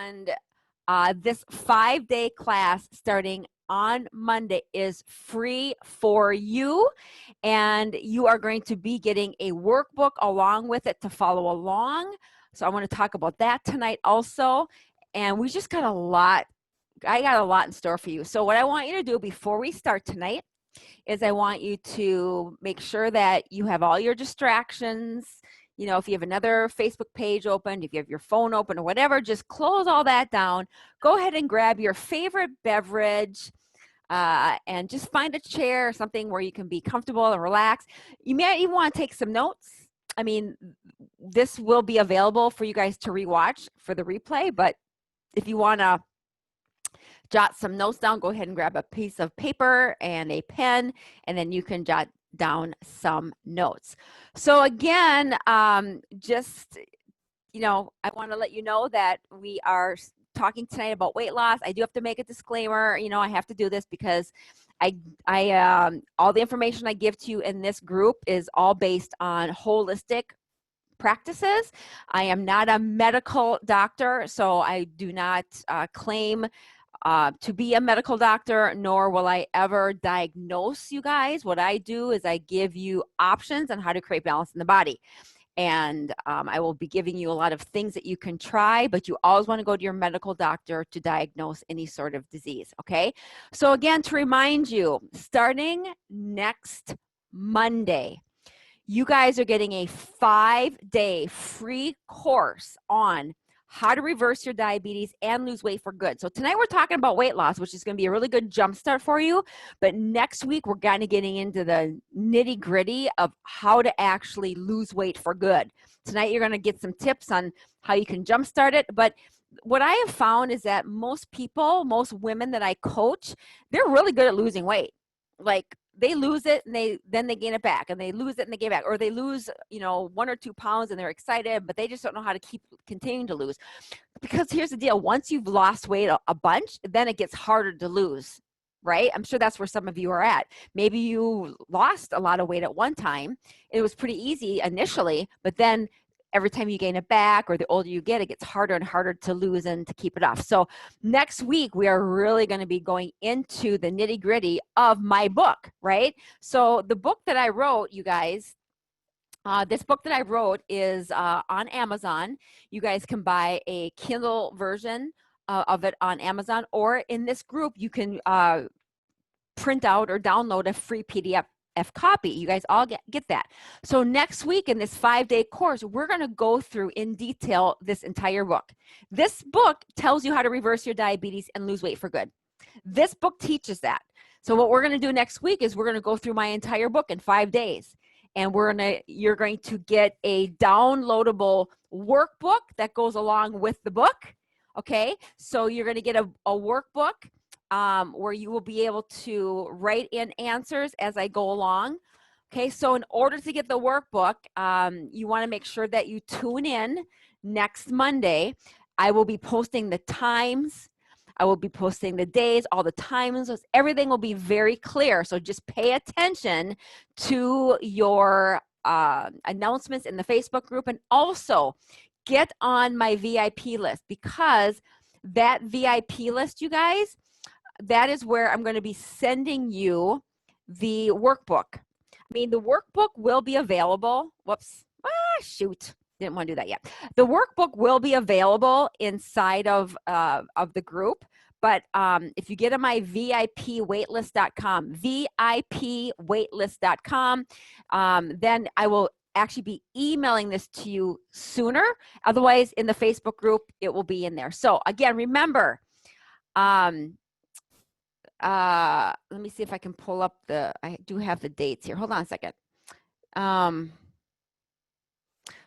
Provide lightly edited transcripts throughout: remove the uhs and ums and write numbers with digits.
And this 5-day class starting on Monday is free for you. And you are going to be getting a workbook along with it to follow along. So I want to talk about that tonight also. And we just got a lot. I got a lot in store for you. So what I want you to do before we start tonight is I want you to make sure that you have all your distractions. You know, if you have another Facebook page open, if you have your phone open or whatever, just close all that down. Go ahead and grab your favorite beverage and just find a chair or something where you can be comfortable and relax. You may even want to take some notes. I mean, this will be available for you guys to rewatch for the replay, but if you want to jot some notes down, go ahead and grab a piece of paper and a pen, and then you can jot down some notes. So again, just, you know, I want to let you know that we are talking tonight about weight loss. I do have to make a disclaimer. You know, I have to do this because all the information I give to you in this group is all based on holistic practices. I am not a medical doctor, so I do not claim to be a medical doctor, nor will I ever diagnose you guys. What I do is I give you options on how to create balance in the body. And I will be giving you a lot of things that you can try, but you always want to go to your medical doctor to diagnose any sort of disease, okay? So again, to remind you, starting next Monday, you guys are getting a 5-day free course on how to reverse your diabetes and lose weight for good. So tonight we're talking about weight loss, which is going to be a really good jump start for you. But next week, we're kind of getting into the nitty gritty of how to actually lose weight for good. Tonight, you're going to get some tips on how you can jump start it. But what I have found is that most people, most women that I coach, they're really good at losing weight. Like, they lose it and then they gain it back, and they lose it and they gain it back, or they lose, you know, 1 or 2 pounds and they're excited, but they just don't know how to keep continuing to lose. Because here's the deal: once you've lost weight a bunch, then it gets harder to lose, right? I'm sure that's where some of you are at. Maybe you lost a lot of weight at one time. It was pretty easy initially, but then every time you gain it back, or the older you get, it gets harder and harder to lose and to keep it off. So next week, we are really going to be going into the nitty gritty of my book, right? So the book that I wrote, you guys, this book that I wrote is on Amazon. You guys can buy a Kindle version of it on Amazon, or in this group, you can print out or download a free PDF copy. You guys all get that. So next week in this 5-day course, we're going to go through in detail this entire book. This book tells you how to reverse your diabetes and lose weight for good. This book teaches that. So what we're going to do next week is we're going to go through my entire book in 5 days. And you're going to get a downloadable workbook that goes along with the book. Okay. So you're going to get a workbook where you will be able to write in answers as I go along. Okay, so in order to get the workbook, you want to make sure that you tune in next Monday. I will be posting the times. I will be posting the days, all the times. Everything will be very clear. So just pay attention to your announcements in the Facebook group, and also get on my VIP list, because that VIP list, you guys, that is where I'm going to be sending you the workbook. I mean, the workbook will be available. Whoops. Shoot. Didn't want to do that yet. The workbook will be available inside of the group. But if you get on my VIPwaitlist.com, VIPwaitlist.com, then I will actually be emailing this to you sooner. Otherwise, in the Facebook group, it will be in there. So again, remember, let me see if I can pull up I do have the dates here. Hold on a second.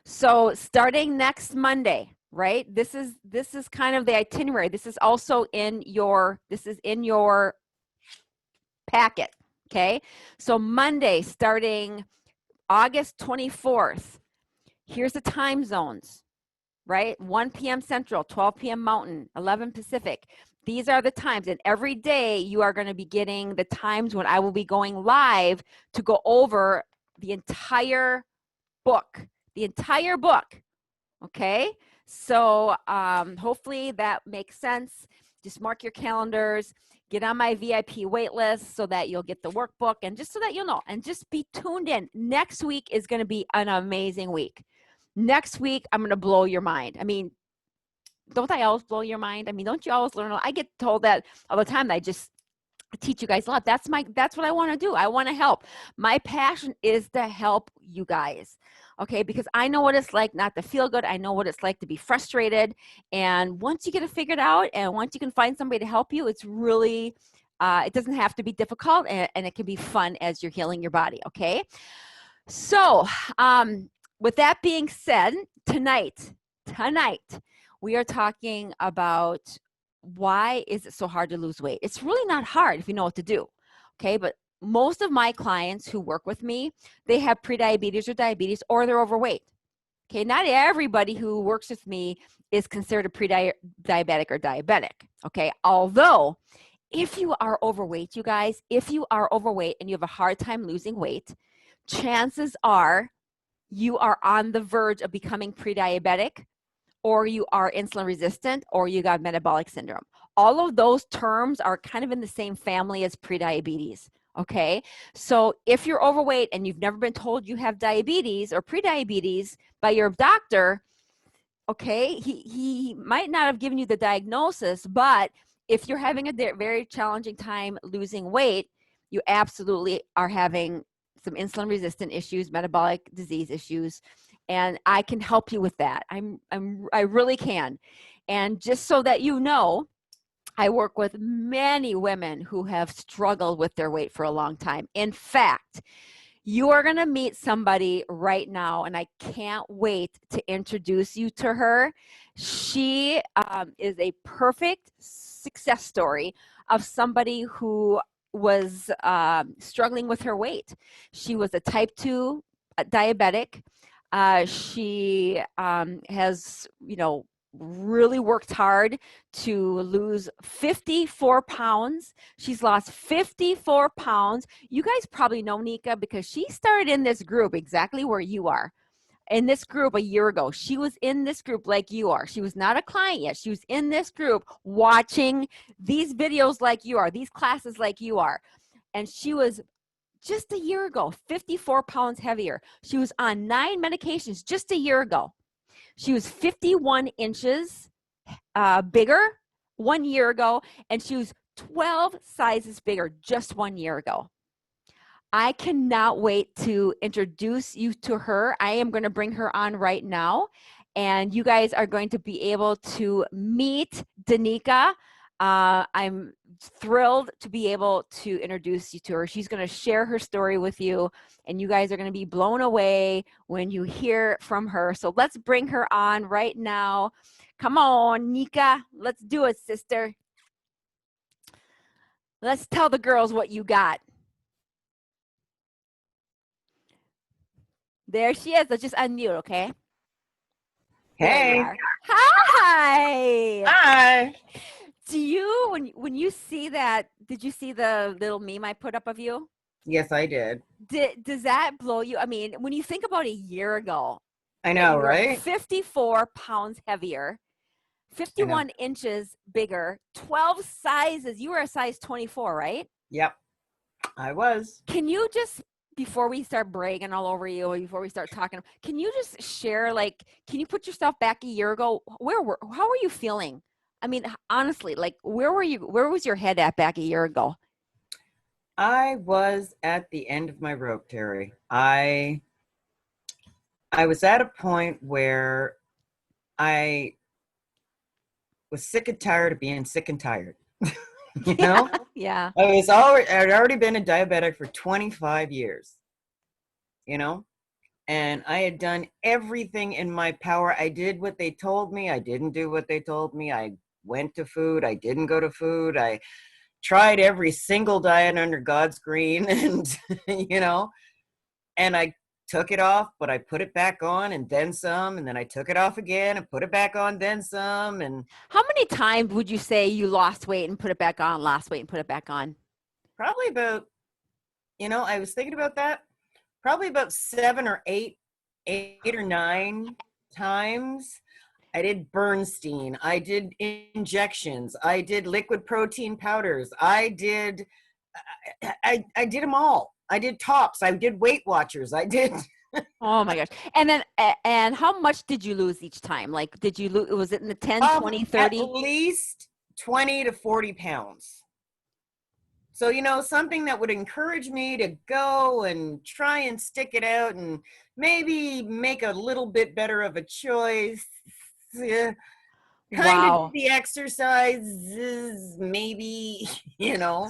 So starting next Monday, right? This is kind of the itinerary. This is also in your packet. Okay. So Monday, starting August 24th, here's the time zones, right? 1 p.m. Central, 12 p.m. Mountain, 11 Pacific. These are the times, and every day you are going to be getting the times when I will be going live to go over the entire book, okay? So hopefully that makes sense. Just mark your calendars, get on my VIP wait list so that you'll get the workbook, and just so that you'll know, and just be tuned in. Next week is going to be an amazing week. Next week, I'm going to blow your mind. I mean, don't I always blow your mind? I mean, don't you always learn? I get told that all the time. That I just teach you guys a lot. That's what I want to do. I want to help. My passion is to help you guys. Okay, because I know what it's like not to feel good. I know what it's like to be frustrated. And once you get it figured out, and once you can find somebody to help you, it's really it doesn't have to be difficult, and it can be fun as you're healing your body. Okay, so with that being said, tonight we are talking about why is it so hard to lose weight. It's really not hard if you know what to do. Okay, but most of my clients who work with me, they have prediabetes or diabetes, or they're overweight. Okay, not everybody who works with me is considered a pre-diabetic or diabetic. Okay, although if you are overweight, you guys, if you are overweight and you have a hard time losing weight, chances are you are on the verge of becoming pre-diabetic, or you are insulin resistant, or you got metabolic syndrome. All of those terms are kind of in the same family as prediabetes. Okay, so if you're overweight and you've never been told you have diabetes or prediabetes by your doctor, okay, he might not have given you the diagnosis, but if you're having a very challenging time losing weight, you absolutely are having some insulin resistant issues, metabolic disease issues, and I can help you with that. I really can. And just so that you know, I work with many women who have struggled with their weight for a long time. In fact, you are going to meet somebody right now, and I can't wait to introduce you to her. She is a perfect success story of somebody who was struggling with her weight. She was a type 2 diabetic. She has, really worked hard to lose 54 pounds. She's lost 54 pounds. You guys probably know Nika because she started in this group exactly where you are. In this group a year ago. She was in this group like you are. She was not a client yet. She was in this group watching these videos like you are, these classes like you are. And she was just a year ago, 54 pounds heavier. She was on 9 medications just a year ago. She was 51 inches bigger 1 year ago, and she was 12 sizes bigger just 1 year ago. I cannot wait to introduce you to her. I am going to bring her on right now, and you guys are going to be able to meet Danica. I'm thrilled to be able to introduce you to her. She's going to share her story with you, and you guys are going to be blown away when you hear from her. So let's bring her on right now. Come on, Nika. Let's do it, sister. Let's tell the girls what you got. There she is. Let's just unmute, okay? There you Hey. are. Hi. Hi. Do you, when you see that, did you see the little meme I put up of you? Yes, I did. Does that blow you? I mean, when you think about a year ago, I that know, you were right? 54 pounds heavier, I know. 51 inches bigger, 12 sizes. You were a size 24, right? Yep, I was. Can you just, before we start bragging all over you, or before we start talking, can you just share, like, can you put yourself back a year ago? How were you feeling? I mean, honestly, like, where was your head at back a year ago? I was at the end of my rope, Terry. I was at a point where I was sick and tired of being sick and tired. You know? Yeah. I'd already been a diabetic for 25 years, you know? And I had done everything in my power. I did what they told me. I didn't do what they told me. I went to food. I didn't go to food. I tried every single diet under God's green and, you know, and I took it off, but I put it back on and then some. And then I took it off again and put it back on, then some. And How many times would you say you lost weight and put it back on, lost weight and put it back on? probably about, I was thinking about that, probably about 7 or 8 or 9 times. I did Bernstein. I did injections. I did liquid protein powders. I did them all. I did tops. I did Weight Watchers. I did. Oh my gosh. And then, and how much did you lose each time? Like, did you lose, was it in the 10, 20, At 30? least 20 to 40 pounds. So, something that would encourage me to go and try and stick it out and maybe make a little bit better of a choice. Kind of Wow. the exercises, maybe,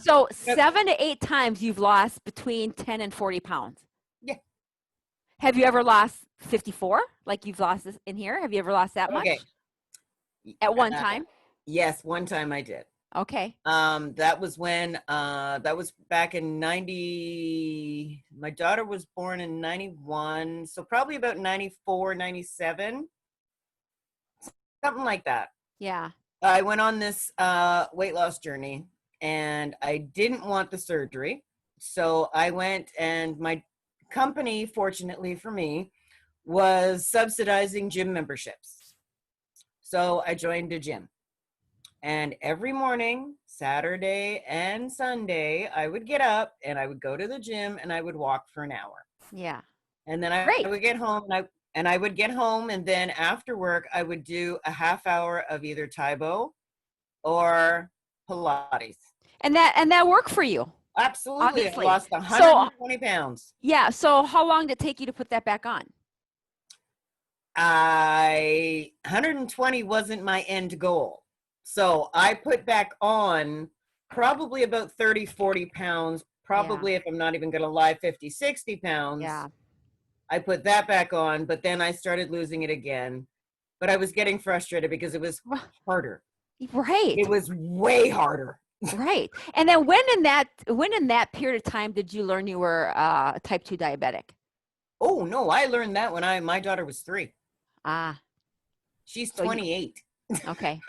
So But 7 to 8 times you've lost between 10 and 40 pounds. yeah. Have you ever lost 54? Like you've lost this in here? Have you ever lost that Okay. much at one Uh, time? yes, one time I did. Okay. That was when that was back in 90. My daughter was born in 91, so probably about 94, 97, something like that. Yeah. I went on this weight loss journey and I didn't want the surgery. So I went, and my company, fortunately for me, was subsidizing gym memberships. So I joined a gym. And every morning, Saturday and Sunday, I would get up and I would go to the gym and I would walk for an hour. Yeah. And then I Great. would get home, and I would get home, and then after work I would do a half hour of either Taibo or Pilates. And that worked for you, Absolutely. I obviously. lost So 120 pounds. yeah. So how long did it take you to put that back on? 120 wasn't my end goal. So I put back on probably about 30, 40 pounds, Yeah. probably, if I'm not even going to lie, 50, 60 pounds. Yeah. I put that back on, but then I started losing it again. But I was getting frustrated because it was harder. Right. It was way harder. Right. And then when in that period of time did you learn you were type 2 diabetic? Oh no, I learned that when my daughter was 3. Ah, She's so you 28. okay.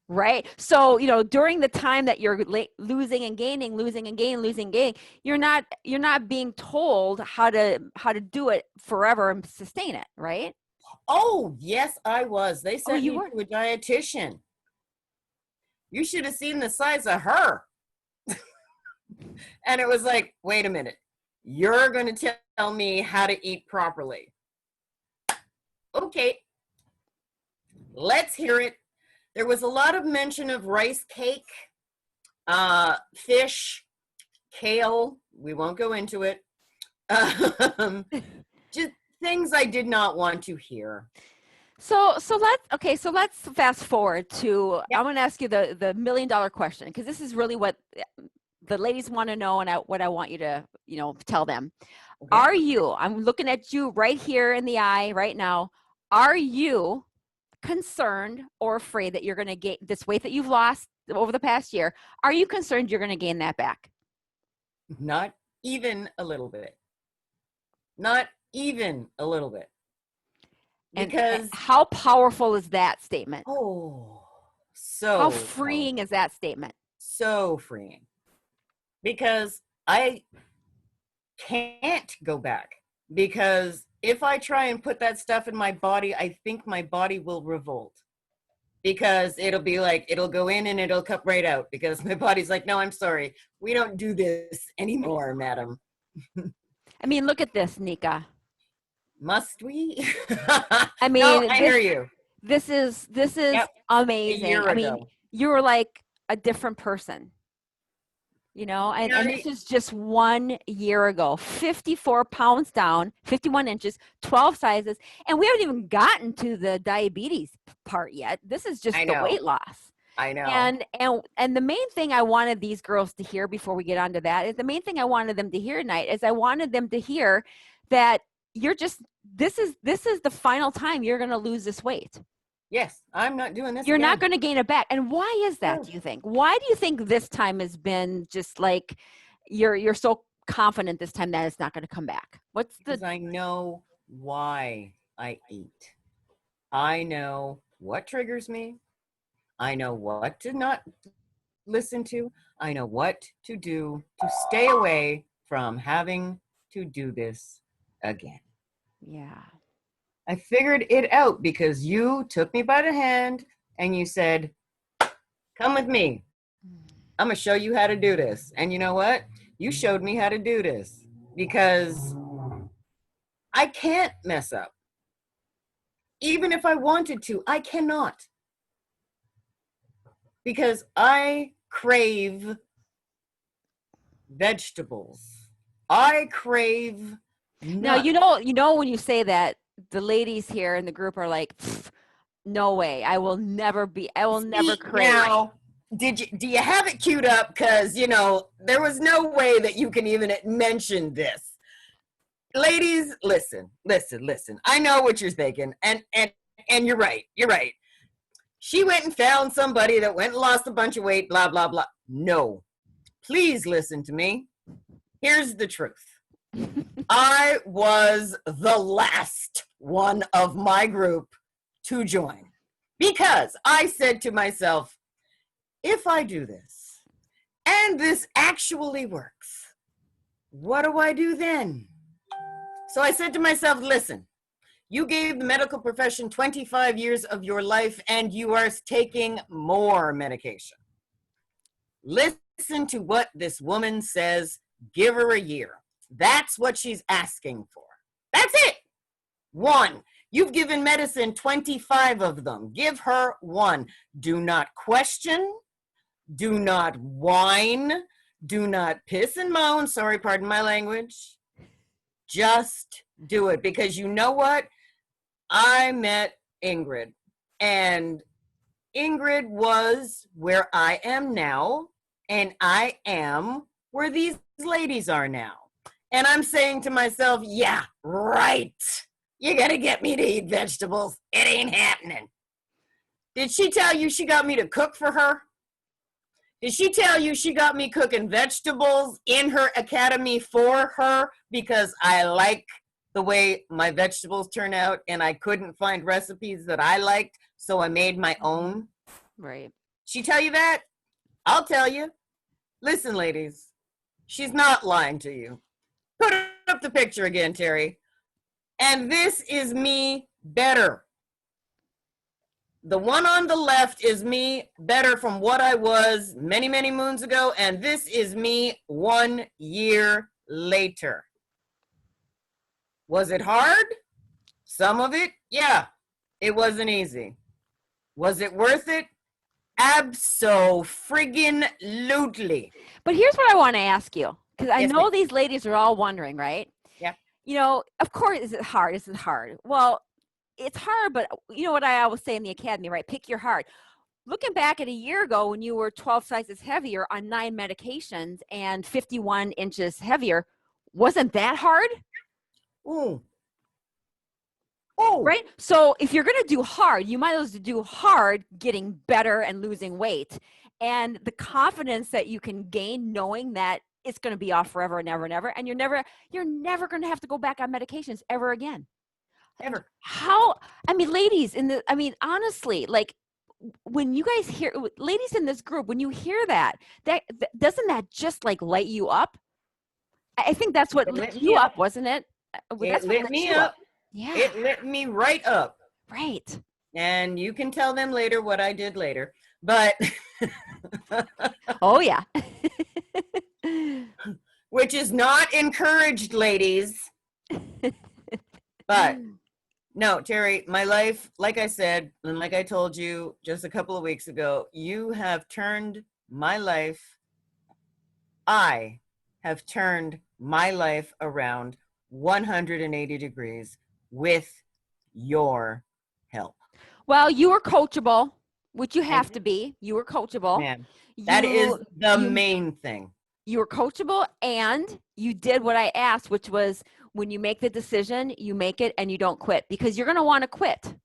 Right. So, during the time that you're losing and gaining, losing and gaining, losing and gaining, you're not being told how to do it forever and sustain it, right? Oh, yes, I was. They Oh, sent you me were. to a dietitian. You should have seen the size of her. And it was like, wait a minute. You're going to tell me how to eat properly. Okay, let's hear it. There was a lot of mention of rice cake, fish, kale. We won't go into it. Just things I did not want to hear. So let's fast forward to, Yep. I'm going to ask you the $1,000,000 question, because this is really what the ladies want to know, and what I want you to, tell them. Okay. I'm looking at you right here in the eye right now. Are you concerned or afraid that you're going to gain this weight that you've lost over the past year? Are you concerned you're going to gain that back? Not even a little bit. Not even a little bit. And Because, how powerful is that statement? oh, How so freeing is powerful. that statement? So freeing. Because I can't go back. Because if I try and put that stuff in my body, I think my body will revolt. Because it'll be like, it'll go in and it'll come right out. Because my body's like, no, I'm sorry. We don't do this anymore, madam. I mean, look at this, Nika. Must we? I No, mean, I hear you. this is Yep. A amazing. year I mean, ago. you were like a different person, and Yeah, this is just 1 year ago. 54 pounds down, 51 inches, 12 sizes, and we haven't even gotten to the diabetes part yet. This is just I the know. weight loss. I know. And the main thing I wanted these girls to hear before we get onto that is, the main thing I wanted them to hear tonight is, I wanted them to hear that this is the final time you're going to lose this weight. Yes, I'm not doing this You're not again. going to gain it back. And why is that, No. do you think? Why do you think this time has been just like, you're so confident this time that it's not going to come back? Because I know why I eat. I know what triggers me. I know what to not listen to. I know what to do to stay away from having to do this again. Yeah. I figured it out because you took me by the hand and you said, come with me. I'm going to show you how to do this. And you know what? You showed me how to do this because I can't mess up. Even if I wanted to, I cannot. Because I crave vegetables. I crave Now, nuts. when you say that, the ladies here in the group are like, no way. I will never crave. Now, do you have it queued up? Because there was no way that you can even mention this. Ladies, listen. I know what you're thinking, and you're right. You're right. She went and found somebody that went and lost a bunch of weight, blah, blah, blah. No. Please listen to me. Here's the truth. I was the last one of my group to join because I said to myself, if I do this and this actually works, what do I do then? So I said to myself, listen, you gave the medical profession 25 years of your life and you are taking more medication. Listen to what this woman says. Give her a year. That's what she's asking for. That's it. 1. You've given medicine 25 of them. Give her 1. Do not question. Do not whine. Do not piss and moan. Sorry, pardon my language. Just do it. Because you know what? I met Ingrid. And Ingrid was where I am now. And I am where these ladies are now. And I'm saying to myself, yeah, right. You gotta get me to eat vegetables. It ain't happening. Did she tell you she got me to cook for her? Did she tell you she got me cooking vegetables in her academy for her because I like the way my vegetables turn out and I couldn't find recipes that I liked, so I made my own? Right. She tell you that? I'll tell you. Listen, ladies, she's not lying to you. Put up the picture again, Terry. And this is me better. The one on the left is me better from what I was many, many moons ago. And this is me 1 year later. Was it hard? Some of it, yeah. It wasn't easy. Was it worth it? Abso-friggin-lutely. But here's what I want to ask you, because I Yes, know ma'am. these ladies are all wondering, right? Yeah. Of course, is it hard? Is it hard? Well, it's hard, but you know what I always say in the academy, right? Pick your heart. Looking back at a year ago when you were 12 sizes heavier on 9 medications and 51 inches heavier, wasn't that hard? Ooh. Oh. Right? So if you're going to do hard, you might as well do hard getting better and losing weight. And the confidence that you can gain knowing that it's going to be off forever and ever and ever, and you're never going to have to go back on medications ever again. Ever. Ladies honestly, like when you guys hear, ladies in this group, when you hear that doesn't that just like light you up? I think that's what lit you up, wasn't it? It lit me up. Yeah. It lit me right up. Right. And you can tell them later what I did later. But oh yeah. which is not encouraged, ladies. But no, Terry, my life, like I said, and like I told you just a couple of weeks ago, you have turned my life. I have turned my life around 180 degrees with your help. Well, you were coachable, which you have to be. You were coachable. Man, that is the main thing. You were coachable and you did what I asked, which was when you make the decision, you make it and you don't quit because you're going to want to quit.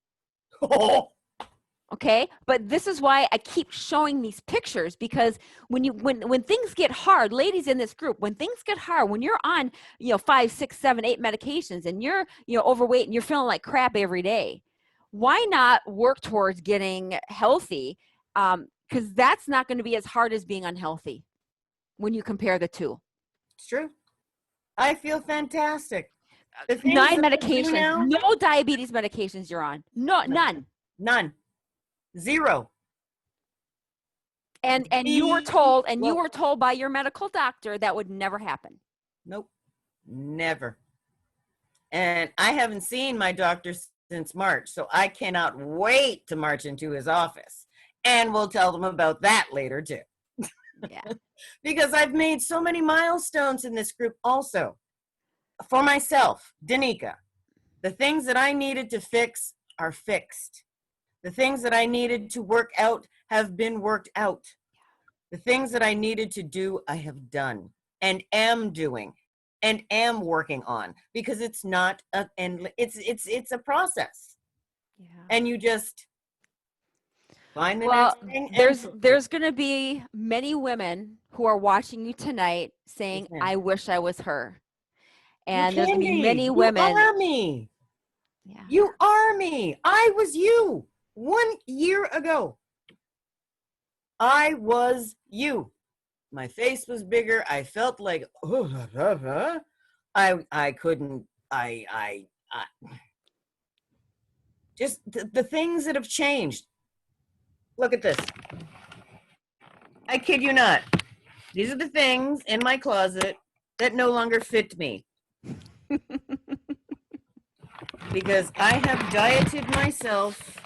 Oh. Okay. But this is why I keep showing these pictures, because when things get hard, ladies in this group, when things get hard, when you're on, 5, 6, 7, 8 medications and you're, overweight and you're feeling like crap every day, why not work towards getting healthy? Because that's not going to be as hard as being unhealthy when you compare the two. It's true. I feel fantastic. The things 9 that I do medications, now, no diabetes medications you're on. No, none. none. None. Zero. And you were told, and you Well, were told by your medical doctor that would never happen. nope. Never. And I haven't seen my doctor since March, so I cannot wait to march into his office. And we'll tell them about that later too. Yeah. Because I've made so many milestones in this group also. For myself, Danica, the things that I needed to fix are fixed. The things that I needed to work out have been worked out. The things that I needed to do, I have done and am doing and am working on, because it's not a endless, it's a process. Yeah. And you just find the Well, next thing and there's going to be many women who are watching you tonight saying, yes, ma'am. I wish I was her. You And there's going can to be be. many You women. are me. Yeah. You are me. I was you 1 year ago. I was you. My face was bigger. I felt like I couldn't. I just the things that have changed. Look at this. I kid you not. These are the things in my closet that no longer fit me because I have dieted myself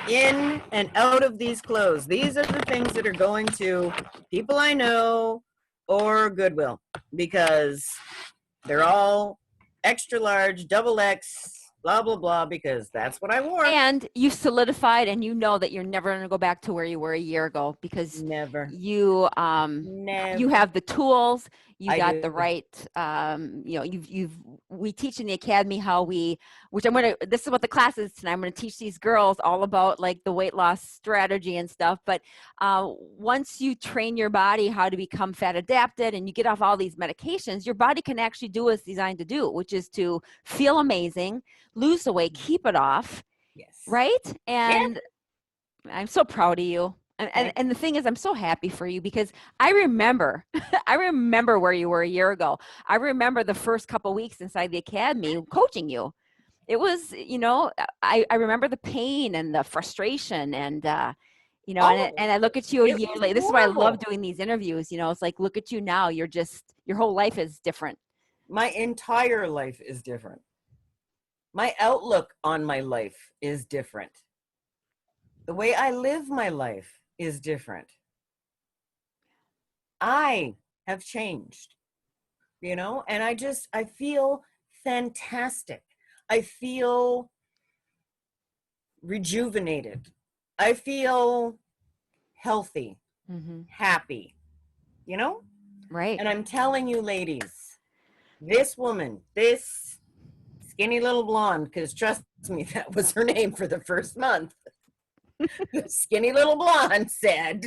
in and out of these clothes. These are the things that are going to people I know or Goodwill because they're all extra large, double X, blah, blah, blah, because that's what I wore. And you solidified, and you know that you're never going to go back to where you were a year ago because Never. you Never. you have the tools, you I got do. the right you know, you've we teach in the academy how we, which I'm going to, this is what the class is tonight. I'm going to teach these girls all about like the weight loss strategy and stuff. But once you train your body how to become fat adapted and you get off all these medications, your body can actually do what it's designed to do, which is to feel amazing, lose the weight, keep it off. Yes. Right. Yeah. And I'm so proud of you. And the thing is, I'm so happy for you because I remember, I remember where you were a year ago. I remember the first couple weeks inside the academy coaching you. It was, you know, I remember the pain and the frustration and, you know, Oh, and I look at you a it year was later. This is why I love horrible. doing these interviews. You know, it's like, look at you now. You're just, your whole life is different. My entire life is different. My outlook on my life is different. The way I live my life is different. I have changed, you know, and I feel fantastic. I feel rejuvenated. I feel healthy, Mm-hmm. happy, you know? Right. And I'm telling you, ladies, this woman, this skinny little blonde, because trust me, that was her name for the first month. The skinny little blonde said,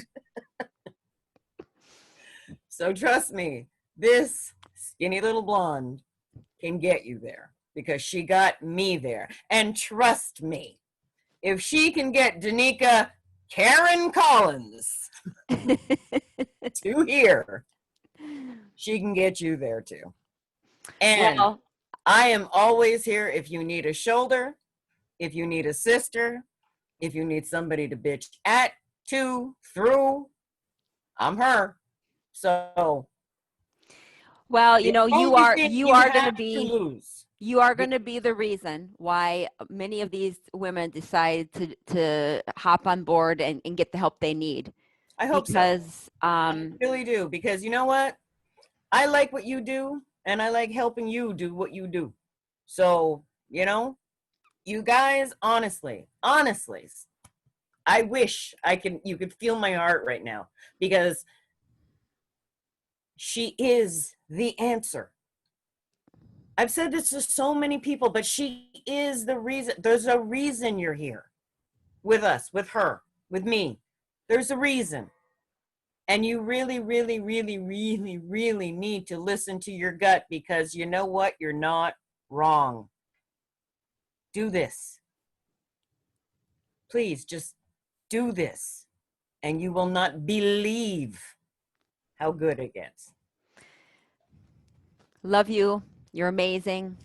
so trust me, this skinny little blonde can get you there because she got me there. And trust me, if she can get Danica Karen Collins to here, she can get you there too. And Well, I am always here if you need a shoulder, if you need a sister, if you need somebody to bitch at, to, through, I'm her. So well, you the know, only thing you you are going to have to be, lose. you are going to be the reason why many of these women decide to hop on board and get the help they need. I hope so. Because I really do. Because you know what? I like what you do, and I like helping you do what you do. So, you know, you guys, honestly, I wish you could feel my heart right now because she is the answer. I've said this to so many people, but she is the reason. There's a reason you're here with us, with her, with me. There's a reason. And you really, really, really, really, really need to listen to your gut because you know what? You're not wrong. Do this. Please just do this. And you will not believe how good it gets. love you. You're amazing.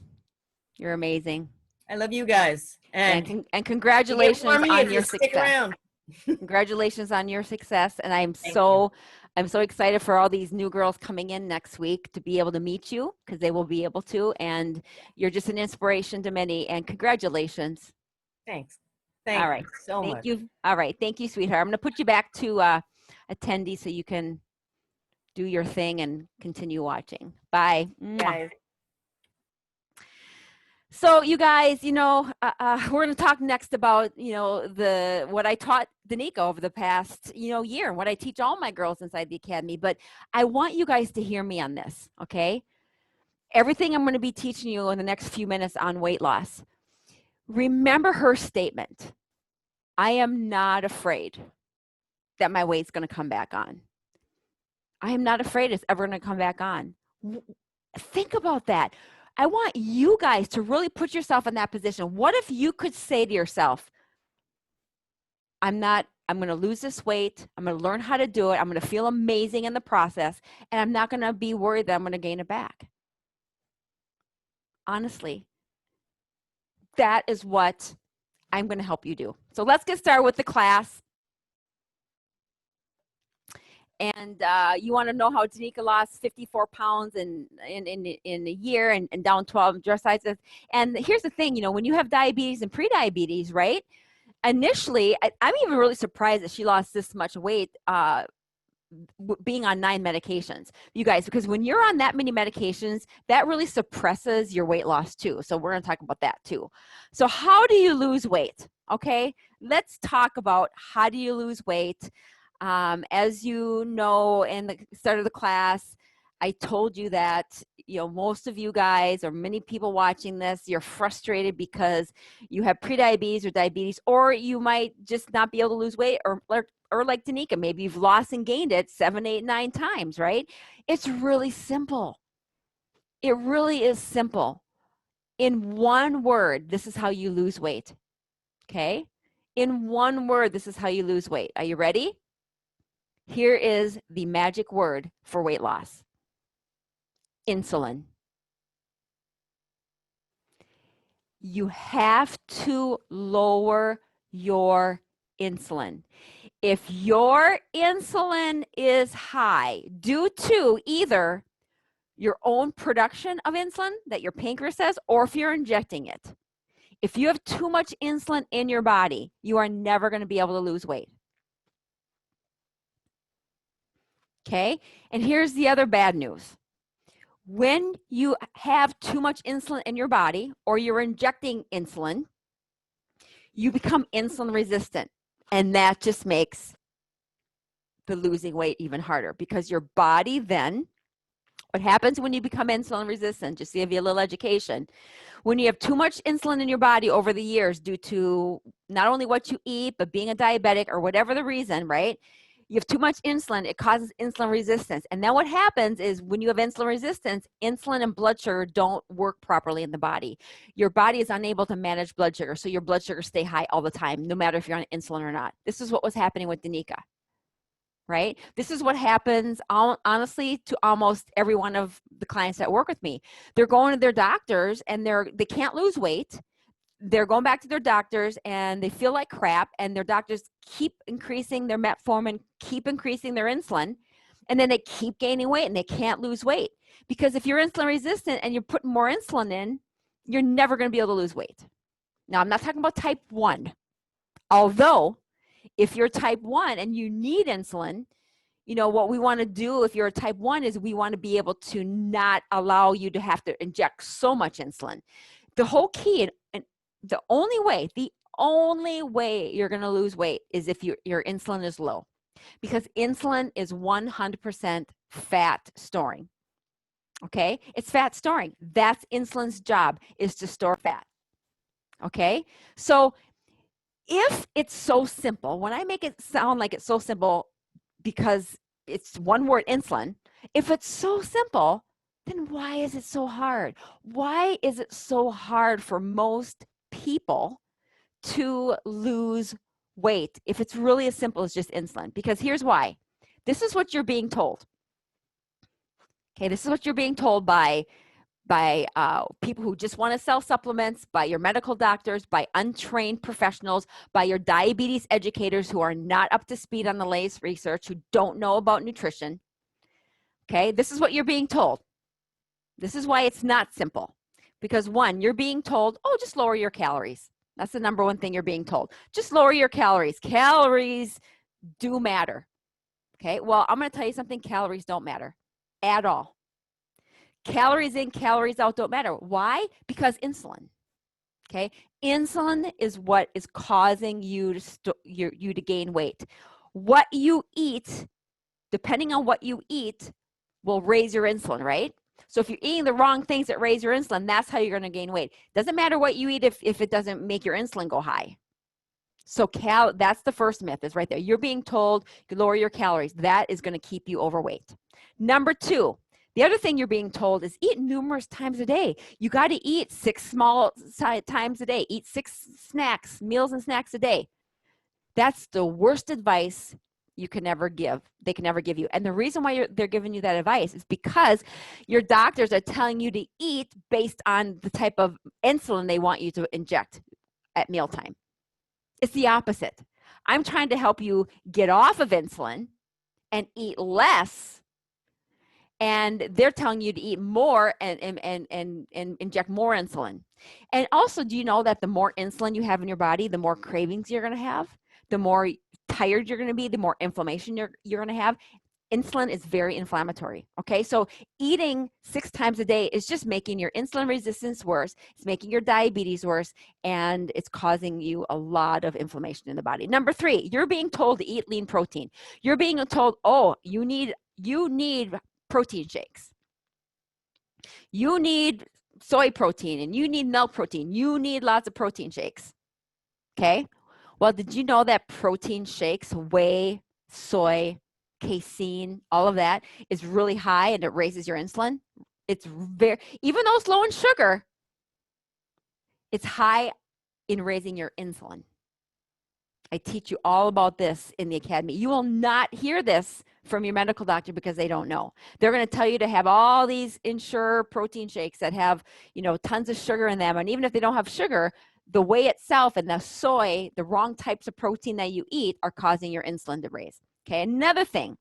You're amazing. I love you guys. And And you get more congratulations of me on if you your stick success. around. Congratulations on your success. And Thank you. I'm so excited for all these new girls coming in next week to be able to meet you, because they will be able to. And you're just an inspiration to many. And congratulations. Thanks. All Thank right. you so Thank much. you. All right. Thank you, sweetheart. I'm going to put you back to attendee so you can do your thing and continue watching. Bye. Mwah. Guys. So you guys, we're going to talk next about, what I taught Danica over the past, year, and what I teach all my girls inside the academy. But I want you guys to hear me on this, okay? Everything I'm going to be teaching you in the next few minutes on weight loss. Remember her statement. I am not afraid that my weight's going to come back on. I am not afraid it's ever going to come back on. Think about that. I want you guys to really put yourself in that position. What if you could say to yourself, I'm going to lose this weight. I'm going to learn how to do it. I'm going to feel amazing in the process. And I'm not going to be worried that I'm going to gain it back. Honestly, that is what I'm going to help you do. So let's get started with the class. And you want to know how Danica lost 54 pounds in a year and down 12 dress sizes. And here's the thing, when you have diabetes and pre-diabetes, right? Initially, I'm even really surprised that she lost this much weight being on 9 medications, you guys, because when you're on that many medications, that really suppresses your weight loss too. So we're going to talk about that too. So how do you lose weight? Okay, let's talk about how do you lose weight. As you know, in the start of the class, I told you that, most of you guys or many people watching this, you're frustrated because you have prediabetes or diabetes, or you might just not be able to lose weight, or like Danica, maybe you've lost and gained it 7, 8, 9 times, right? It's really simple. It really is simple. In one word, this is how you lose weight. Okay? In one word, this is how you lose weight. Are you ready? Here is the magic word for weight loss. Insulin. You have to lower your insulin. If your insulin is high due to either your own production of insulin that your pancreas says, or if you're injecting it, if you have too much insulin in your body, you are never going to be able to lose weight. Okay? And here's the other bad news. When you have too much insulin in your body, or you're injecting insulin, you become insulin resistant. And that just makes the losing weight even harder, because your body then, what happens when you become insulin resistant, just to give you a little education, when you have too much insulin in your body over the years due to not only what you eat, but being a diabetic or whatever the reason, right? You have too much insulin, it causes insulin resistance. And then what happens is when you have insulin resistance, insulin and blood sugar don't work properly in the body. Your body is unable to manage blood sugar, so your blood sugar stay high all the time, no matter if you're on insulin or not. This is what was happening with Danica, right? This is what happens, honestly, to almost every one of the clients that work with me. They're going to their doctors and they can't lose weight. They're going back to their doctors and they feel like crap, and their doctors keep increasing their metformin, keep increasing their insulin, and then they keep gaining weight and they can't lose weight. Because if you're insulin resistant and you're putting more insulin in, you're never going to be able to lose weight. Now, I'm not talking about type 1. Although, if you're type 1 and you need insulin, what we want to do if you're a type 1 is we want to be able to not allow you to have to inject so much insulin. The whole key, and the only way you're going to lose weight is if your insulin is low, because insulin is 100% fat storing. Okay? It's fat storing. That's insulin's job, is to store fat. Okay? So if it's so simple, when I make it sound like it's so simple because it's one word, insulin, if it's so simple, then why is it so hard? Why is it so hard for most people to lose weight if it's really as simple as just insulin? Because here's why. This is what you're being told. Okay, this is what you're being told by by people who just want to sell supplements, by your medical doctors, by untrained professionals, by your diabetes educators who are not up to speed on the latest research, who don't know about nutrition. Okay, this is what you're being told. This is why it's not simple. Because one, you're being told, oh, just lower your calories. That's the number one thing you're being told. Just lower your calories. Calories do matter. Okay, well, I'm going to tell you something. Calories don't matter at all. Calories in, calories out don't matter. Why? Because insulin. Okay, insulin is what is causing you to gain weight. What you eat, depending on what you eat, will raise your insulin, right? So if you're eating the wrong things that raise your insulin, that's how you're going to gain weight. Doesn't matter what you eat if it doesn't make your insulin go high. So that's the first myth is right there. You're being told you lower your calories. That is going to keep you overweight. Number two, the other thing you're being told is eat numerous times a day. You got to eat 6 small times a day. Eat 6 snacks, meals and snacks a day. That's the worst advice you can ever give. They can never give you. And the reason why they're giving you that advice is because your doctors are telling you to eat based on the type of insulin they want you to inject at mealtime. It's the opposite. I'm trying to help you get off of insulin and eat less. And they're telling you to eat more and inject more insulin. And also, do you know that the more insulin you have in your body, the more cravings you're going to have, the more tired you're going to be, the more inflammation you're going to have. Insulin is very inflammatory. Okay, so eating 6 times a day is just making your insulin resistance worse. It's making your diabetes worse, and it's causing you a lot of inflammation in the body. Number 3, you're being told to eat lean protein. You're being told, oh, you need protein shakes. You need soy protein and you need milk protein. You need lots of protein shakes. Okay. Well, did you know that protein shakes, whey, soy, casein, all of that is really high and it raises your insulin? It's even though it's low in sugar, it's high in raising your insulin. I teach you all about this in the academy. You will not hear this from your medical doctor because they don't know. They're going to tell you to have all these Ensure protein shakes that have, tons of sugar in them. And even if they don't have sugar, the whey itself and the soy, the wrong types of protein that you eat are causing your insulin to raise. Okay. Another thing,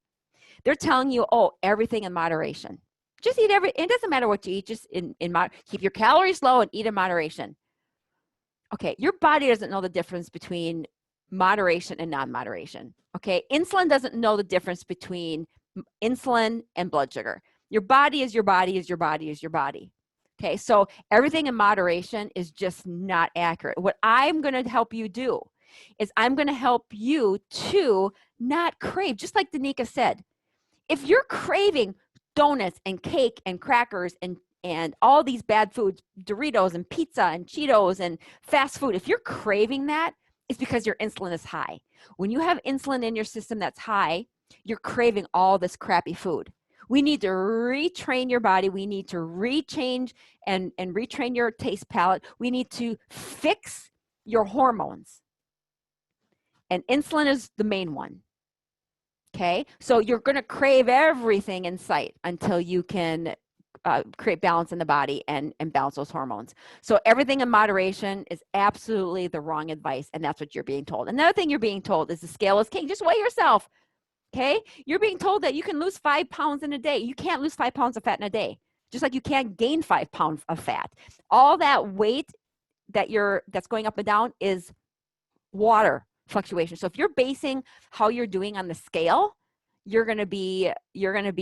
they're telling you, oh, everything in moderation. Just eat it doesn't matter what you eat, just keep your calories low and eat in moderation. Okay. Your body doesn't know the difference between moderation and non-moderation. Okay. Insulin doesn't know the difference between insulin and blood sugar. Your body is your body is your body is your body. Okay. So everything in moderation is just not accurate. What I'm going to help you do is I'm going to help you to not crave, just like Danica said. If you're craving donuts and cake and crackers and all these bad foods, Doritos and pizza and Cheetos and fast food, if you're craving that, it's because your insulin is high. When you have insulin in your system that's high, you're craving all this crappy food. We need to retrain your body. We need to rechange and retrain your taste palate. We need to fix your hormones. And insulin is the main one. Okay, so you're going to crave everything in sight until you can create balance in the body and balance those hormones. So everything in moderation is absolutely the wrong advice, and that's what you're being told. Another thing you're being told is the scale is king. Just weigh yourself. Okay, you're being told that you can lose 5 pounds in a day. You can't lose 5 pounds of fat in a day, just like you can't gain 5 pounds of fat. All that weight that's going up and down is water fluctuation. So if you're basing how you're doing on the scale, you're going to be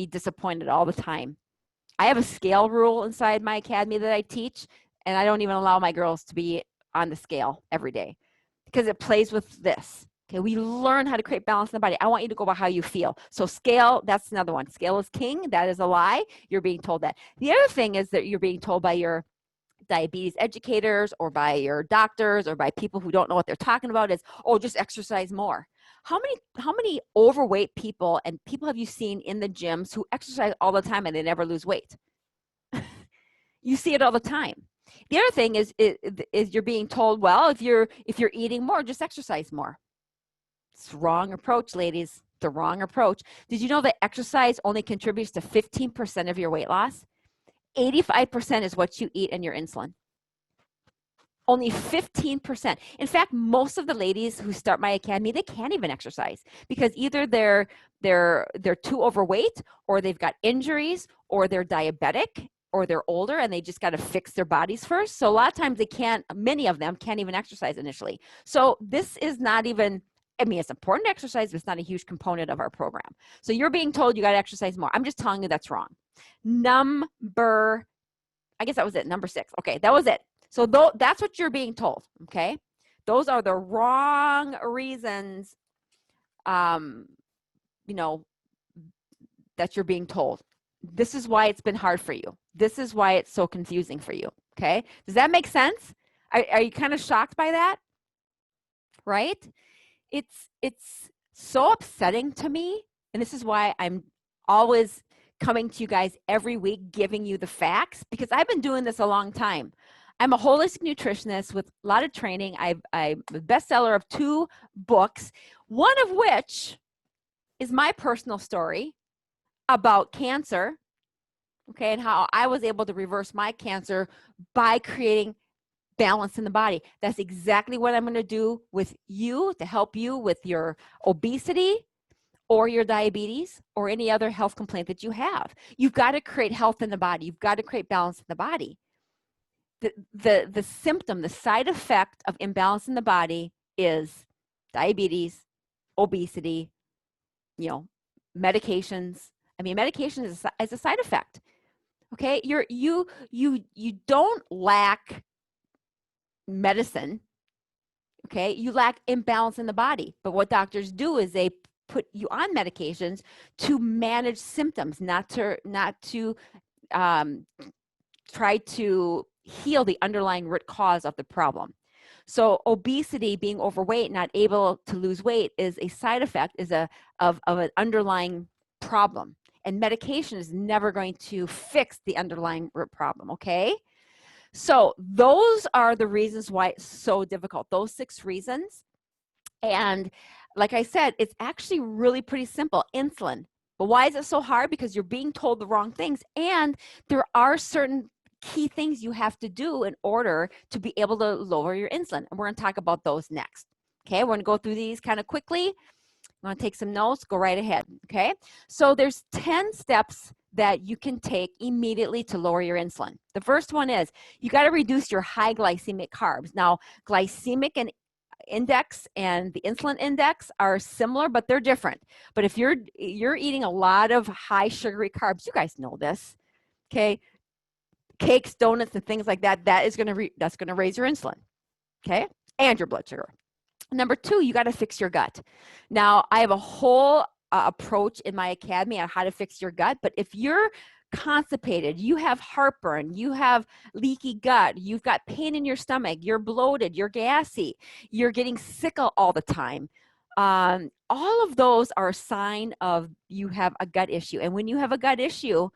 disappointed all the time. I have a scale rule inside my academy that I teach, and I don't even allow my girls to be on the scale every day because it plays with this. Okay, we learn how to create balance in the body. I want you to go by how you feel. So scale, that's another one. Scale is king. That is a lie. You're being told that. The other thing is that you're being told by your diabetes educators or by your doctors or by people who don't know what they're talking about is, oh, just exercise more. How many overweight people and people have you seen in the gyms who exercise all the time and they never lose weight? You see it all the time. The other thing is you're being told, well, if you're eating more, just exercise more. It's the wrong approach, ladies. The wrong approach. Did you know that exercise only contributes to 15% of your weight loss? 85% is what you eat and your insulin. Only 15%. In fact, most of the ladies who start my academy, they can't even exercise because either they're too overweight, or they've got injuries, or they're diabetic, or they're older and they just got to fix their bodies first. So a lot of times many of them can't even exercise initially. So this is not even, I mean, it's important to exercise, but it's not a huge component of our program. So you're being told you got to exercise more. I'm just telling you that's wrong. I guess that was it, number 6. Okay, that was it. So that's what you're being told, okay? Those are the wrong reasons, you know, that you're being told. This is why it's been hard for you. This is why it's so confusing for you, okay? Does that make sense? Are you kind of shocked by that? Right? It's so upsetting to me, and this is why I'm always coming to you guys every week giving you the facts, because I've been doing this a long time. I'm a holistic nutritionist with a lot of training. I'm a bestseller of 2 books, one of which is my personal story about cancer, okay, and how I was able to reverse my cancer by creating balance in the body. That's exactly what I'm going to do with you to help you with your obesity or your diabetes or any other health complaint that you have. You've got to create health in the body. You've got to create balance in the body. The symptom, the side effect of imbalance in the body is diabetes, obesity, medications. I mean, medication is a side effect. Okay, you don't lack medicine. Okay, you lack imbalance in the body. But what doctors do is they put you on medications to manage symptoms, not to try to heal the underlying root cause of the problem. So obesity, being overweight, not able to lose weight, is a side effect of an underlying problem. And medication is never going to fix the underlying root problem, okay? So those are the reasons why it's so difficult, those 6 reasons. And like I said, it's actually really pretty simple. Insulin. But why is it so hard? Because you're being told the wrong things. And there are certain key things you have to do in order to be able to lower your insulin. And we're going to talk about those next. Okay, we're going to go through these kind of quickly. I'm going to take some notes, go right ahead. Okay, so there's 10 steps that you can take immediately to lower your insulin. The first one is you got to reduce your high glycemic carbs. Now, glycemic and index and the insulin index are similar, but they're different. But if you're eating a lot of high sugary carbs, you guys know this, okay? Cakes, donuts, and things like that, that's going to raise your insulin, okay? And your blood sugar. Number 2, you got to fix your gut. Now, I have a whole approach in my academy on how to fix your gut, but if you're constipated, you have heartburn, you have leaky gut, you've got pain in your stomach, you're bloated, you're gassy, you're getting sick all the time, all of those are a sign of you have a gut issue. And when you have a gut issue,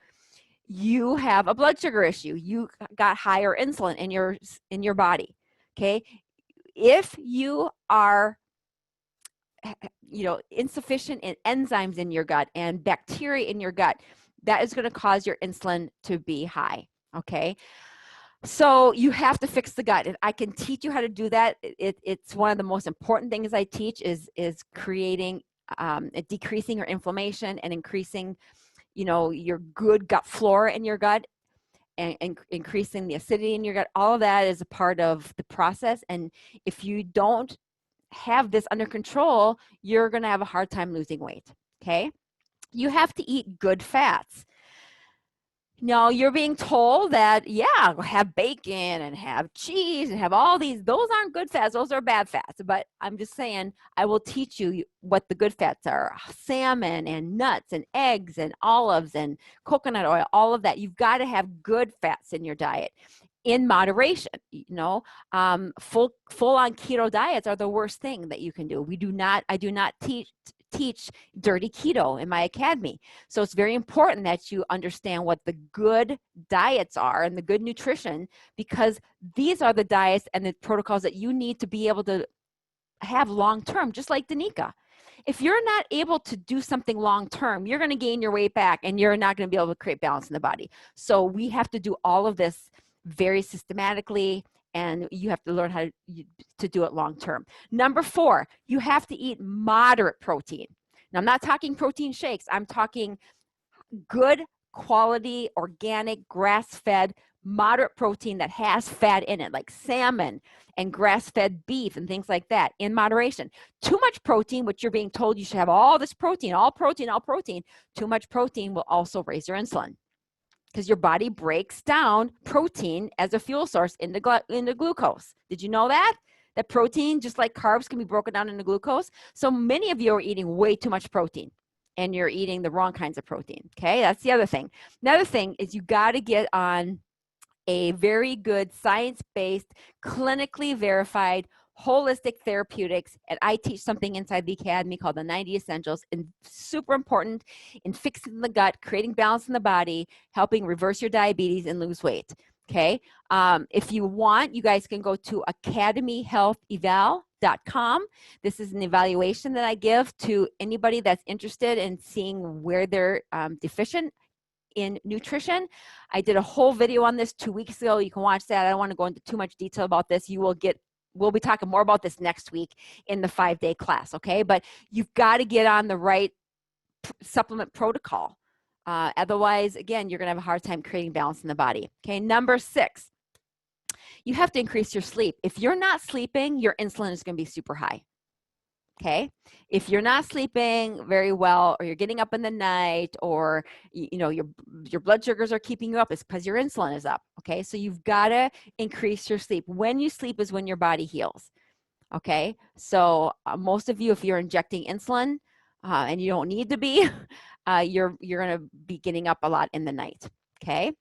you have a blood sugar issue. You got higher insulin in your body. Okay, if you are insufficient in enzymes in your gut and bacteria in your gut, that is going to cause your insulin to be high. Okay, so you have to fix the gut, and I can teach you how to do that. It's one of the most important things I teach is creating decreasing your inflammation and increasing your good gut flora in your gut, and increasing the acidity in your gut. All of that is a part of the process, and if you don't have this under control, you're going to have a hard time losing weight. Okay, you have to eat good fats. No, you're being told that, yeah, have bacon and have cheese and have all these. Those aren't good fats. Those are bad fats. But I'm just saying, I will teach you what the good fats are. Salmon and nuts and eggs and olives and coconut oil, all of that. You've got to have good fats in your diet in moderation. Full-on keto diets are the worst thing that you can do. I do not teach dirty keto in my academy. So it's very important that you understand what the good diets are and the good nutrition, because these are the diets and the protocols that you need to be able to have long term, just like Danica. if you're not able to do something long term, you're going to gain your weight back and you're not going to be able to create balance in the body. So we have to do all of this very systematically, and you have to learn how to do it long term. Number 4, you have to eat moderate protein. Now, I'm not talking protein shakes. I'm talking good quality, organic, grass-fed, moderate protein that has fat in it, like salmon and grass-fed beef and things like that, in moderation. Too much protein, which you're being told you should have all this protein, all protein, all protein, too much protein will also raise your insulin, because your body breaks down protein as a fuel source into glucose. Did you know that? That protein, just like carbs, can be broken down into glucose. So many of you are eating way too much protein, and you're eating the wrong kinds of protein. Okay, that's the other thing. Another thing is you got to get on a very good science-based, clinically verified, holistic therapeutics. And I teach something inside the academy called the 90 Essentials, and super important in fixing the gut, creating balance in the body, helping reverse your diabetes and lose weight. Okay. If you want, you guys can go to academyhealtheval.com. This is an evaluation that I give to anybody that's interested in seeing where they're deficient in nutrition. I did a whole video on this 2 weeks ago. You can watch that. I don't want to go into too much detail about this. We'll be talking more about this next week in the 5-day class. Okay. But you've got to get on the right supplement protocol. Otherwise, again, you're going to have a hard time creating balance in the body. Okay. Number 6, you have to increase your sleep. If you're not sleeping, your insulin is going to be super high. Okay. If you're not sleeping very well, or you're getting up in the night, or your blood sugars are keeping you up, it's because your insulin is up. Okay. So you've got to increase your sleep. When you sleep is when your body heals. Okay. So most of you, if you're injecting insulin and you don't need to be, you're going to be getting up a lot in the night. Okay.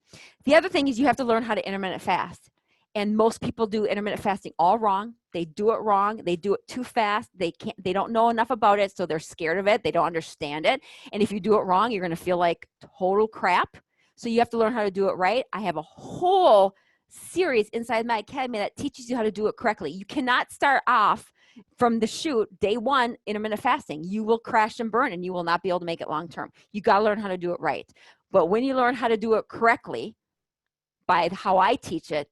The other thing is you have to learn how to intermittent fast. And most people do intermittent fasting all wrong. They do it wrong. They do it too fast. They don't know enough about it, so they're scared of it. They don't understand it. And if you do it wrong, you're going to feel like total crap. So you have to learn how to do it right. I have a whole series inside my academy that teaches you how to do it correctly. You cannot start off from the shoot, day 1, intermittent fasting. You will crash and burn, and you will not be able to make it long term. You got to learn how to do it right. But when you learn how to do it correctly, by how I teach it,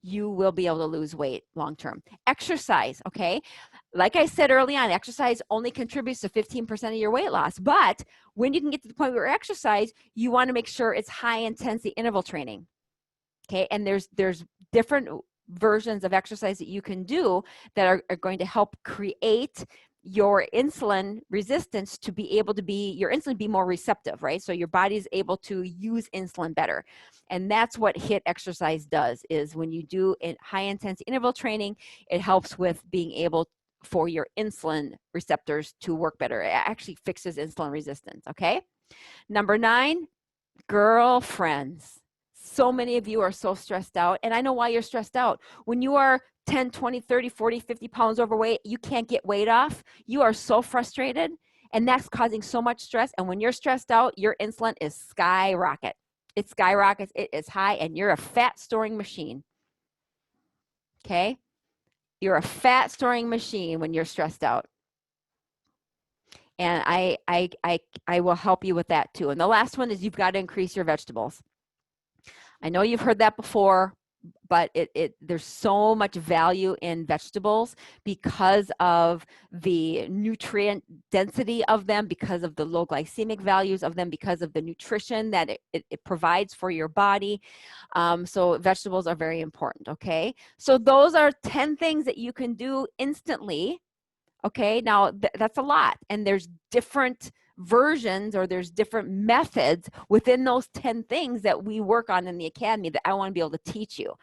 you will be able to lose weight long term. Exercise, okay? Like I said early on, exercise only contributes to 15% of your weight loss. But when you can get to the point where you exercise, you want to make sure it's high intensity interval training. Okay, and there's different versions of exercise that you can do that are going to help create your insulin resistance to be able to be your insulin be more receptive, right? So your body's able to use insulin better. And that's what HIIT exercise does, is when you do high intensity interval training, it helps with being able for your insulin receptors to work better. It actually fixes insulin resistance. Okay. Number 9, girlfriends. So many of you are so stressed out, and I know why you're stressed out. When you are 10, 20, 30, 40, 50 pounds overweight, you can't get weight off. You are so frustrated, and that's causing so much stress. And when you're stressed out, your insulin is skyrocket. It skyrockets, it is high, and you're a fat storing machine. Okay? You're a fat storing machine when you're stressed out. And I will help you with that too. And the last one is you've got to increase your vegetables. I know you've heard that before, but there's so much value in vegetables because of the nutrient density of them, because of the low glycemic values of them, because of the nutrition that it provides for your body. So vegetables are very important, okay? So those are 10 things that you can do instantly, okay? Now, that's a lot, and there's different versions, or there's different methods within those 10 things that we work on in the academy that I want to be able to teach you.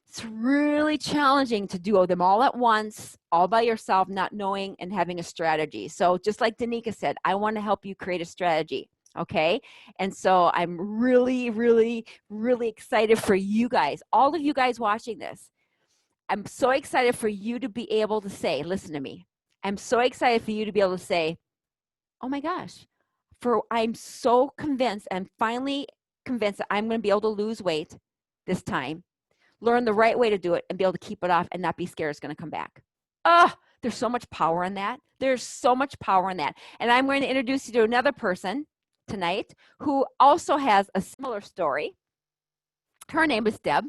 It's really challenging to do them all at once, all by yourself, not knowing and having a strategy. So just like Danica said, I want to help you create a strategy. Okay. And so I'm really, really, really excited for you guys, all of you guys watching this. I'm so excited for you to be able to say, listen to me. I'm so excited for you to be able to say, oh my gosh, I'm so convinced, I'm finally convinced that I'm going to be able to lose weight this time, learn the right way to do it, and be able to keep it off and not be scared it's going to come back. Oh, There's so much power in that. There's so much power in that. And I'm going to introduce you to another person tonight who also has a similar story. Her name is Deb.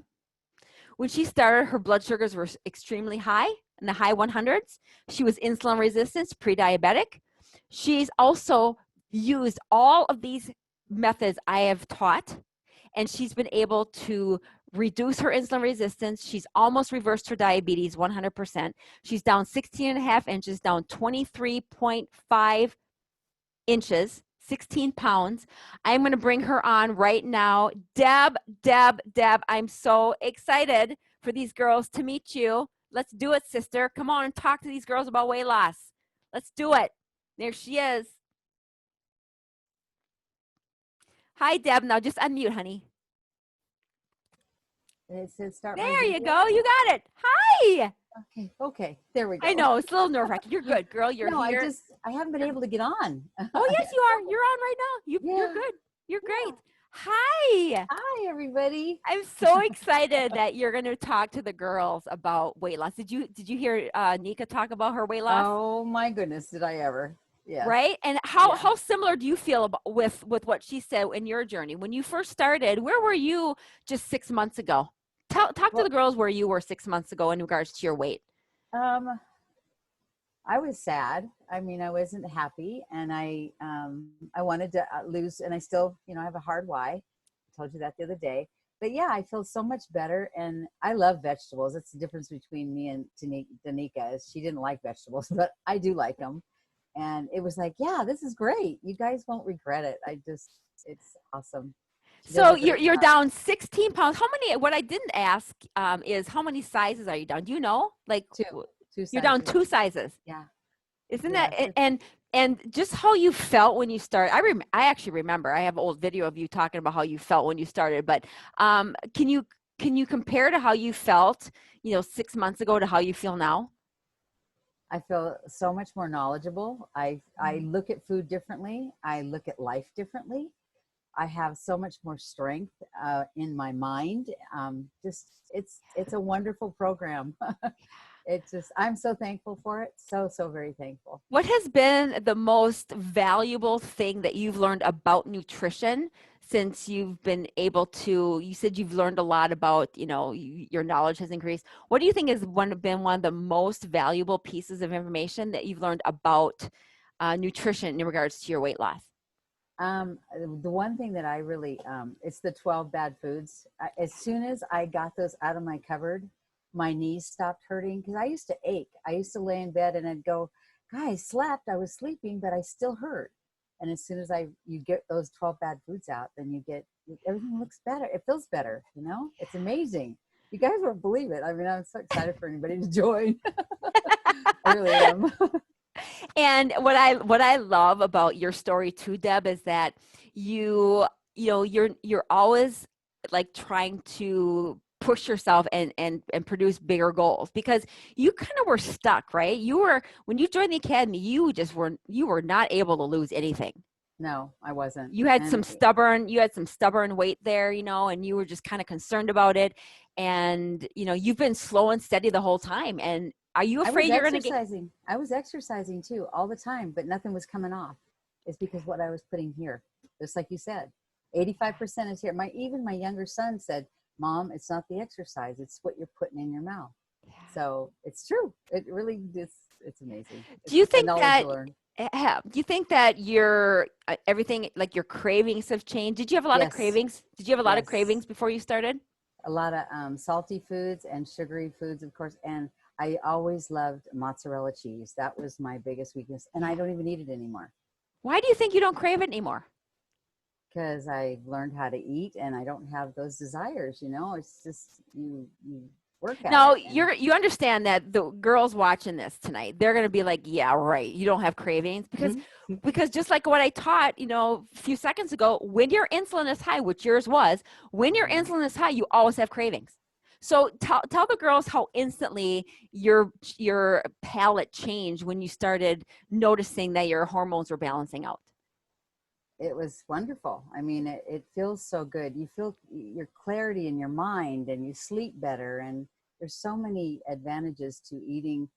When she started, her blood sugars were extremely high, in the high 100s. She was insulin resistant, pre-diabetic. She's also used all of these methods I have taught, and she's been able to reduce her insulin resistance. She's almost reversed her diabetes 100%. She's down 16 and a half inches, down 23.5 inches, 16 pounds. I'm going to bring her on right now. Deb, I'm so excited for these girls to meet you. Let's do it, sister. Come on and talk to these girls about weight loss. Let's do it. There she is. Hi, Deb. Now just unmute, honey. It says start my There you video. go. You got it. Hi. Okay. There we go. I know. It's a little nerve-wracking. You're good, girl. You're no, here. I haven't been able to get on. Oh, yes, you are. You're on right now. You're good. You're great. Hi. Hi, everybody. I'm so excited that you're going to talk to the girls about weight loss. Did you hear Nika talk about her weight loss? Oh my goodness, did I ever? Yeah. Right? And how similar do you feel about, with what she said in your journey? When you first started, where were you just 6 months ago? Talk to the girls where you were 6 months ago in regards to your weight. I was sad. I mean, I wasn't happy, and I wanted to lose, and I still, I have a hard why. I told you that the other day. But yeah, I feel so much better, and I love vegetables. That's the difference between me and Danica, is she didn't like vegetables, but I do like them. And it was like, yeah, this is great. You guys won't regret it. It's awesome. So you're down 16 pounds. How many? What I didn't ask is how many sizes are you down? Do you know? Like two sizes. You're down 2 sizes. Yeah. Isn't that and just how you felt when you started? I actually remember. I have an old video of you talking about how you felt when you started. But can you compare to how you felt, 6 months ago to how you feel now? I feel so much more knowledgeable. I look at food differently. I look at life differently. I have so much more strength in my mind. It's a wonderful program. I'm so thankful for it. So very thankful. What has been the most valuable thing that you've learned about nutrition since you've been able to, you said you've learned a lot about, your knowledge has increased. What do you think has been one of the most valuable pieces of information that you've learned about nutrition in regards to your weight loss? The one thing that I really, it's the 12 bad foods. As soon as I got those out of my cupboard, my knees stopped hurting, because I used to ache. I used to lay in bed and I'd go, I slept, I was sleeping, but I still hurt. And as soon as you get those 12 bad foods out, then everything looks better. It feels better, It's amazing. You guys won't believe it. I mean, I'm so excited for anybody to join. I really am. And what I love about your story too, Deb, is that you're always like trying to push yourself and produce bigger goals, because you kind of were stuck, right? When you joined the academy, you were not able to lose anything. No, I wasn't. You had some stubborn weight there, and you were just kind of concerned about it. And, you've been slow and steady the whole time. And are you afraid you're going to get... I was exercising too, all the time, but nothing was coming off. It's because what I was putting here, just like you said, 85% is here. Even my younger son said, Mom, it's not the exercise, it's what you're putting in your mouth. Yeah. So it's true. It really is. It's amazing. Do you think that your everything, like your cravings have changed? Did you have a lot of cravings? Did you have a lot of cravings before you started? A lot of salty foods and sugary foods, of course. And I always loved mozzarella cheese. That was my biggest weakness. And I don't even eat it anymore. Why do you think you don't crave it anymore? Because I learned how to eat and I don't have those desires, It's just you work at now, it. You understand that the girls watching this tonight, they're going to be like, yeah, right. You don't have cravings because just like what I taught, a few seconds ago, when your insulin is high, which yours was, when your insulin is high, you always have cravings. So tell the girls how instantly your palate changed when you started noticing that your hormones were balancing out. It was wonderful. I mean, it feels so good. You feel your clarity in your mind and you sleep better. And there's so many advantages to eating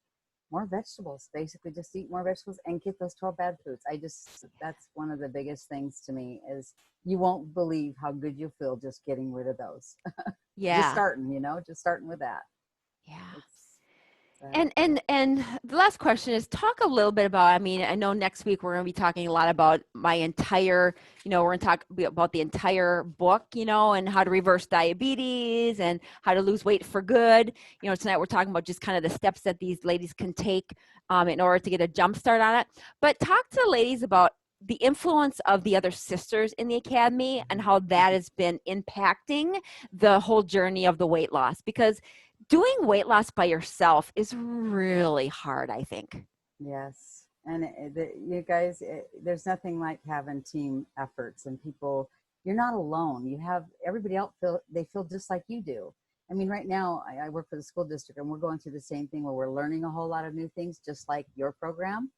more vegetables, basically just eat more vegetables and get those 12 bad foods. That's one of the biggest things to me is you won't believe how good you feel just getting rid of those. Just Yeah. starting with that. Yeah. It's, uh, And the last question is talk a little bit about, I mean, I know next week we're going to be talking a lot about my entire, we're going to talk about the entire book, and how to reverse diabetes and how to lose weight for good. Tonight we're talking about just kind of the steps that these ladies can take in order to get a jump start on it. But talk to the ladies about the influence of the other sisters in the academy and how that has been impacting the whole journey of the weight loss, because doing weight loss by yourself is really hard, I think. yes. And you guys, there's nothing like having team efforts and people, you're not alone. You have everybody else they feel just like you do. I mean, right now I work for the school district and we're going through the same thing where we're learning a whole lot of new things, just like your program.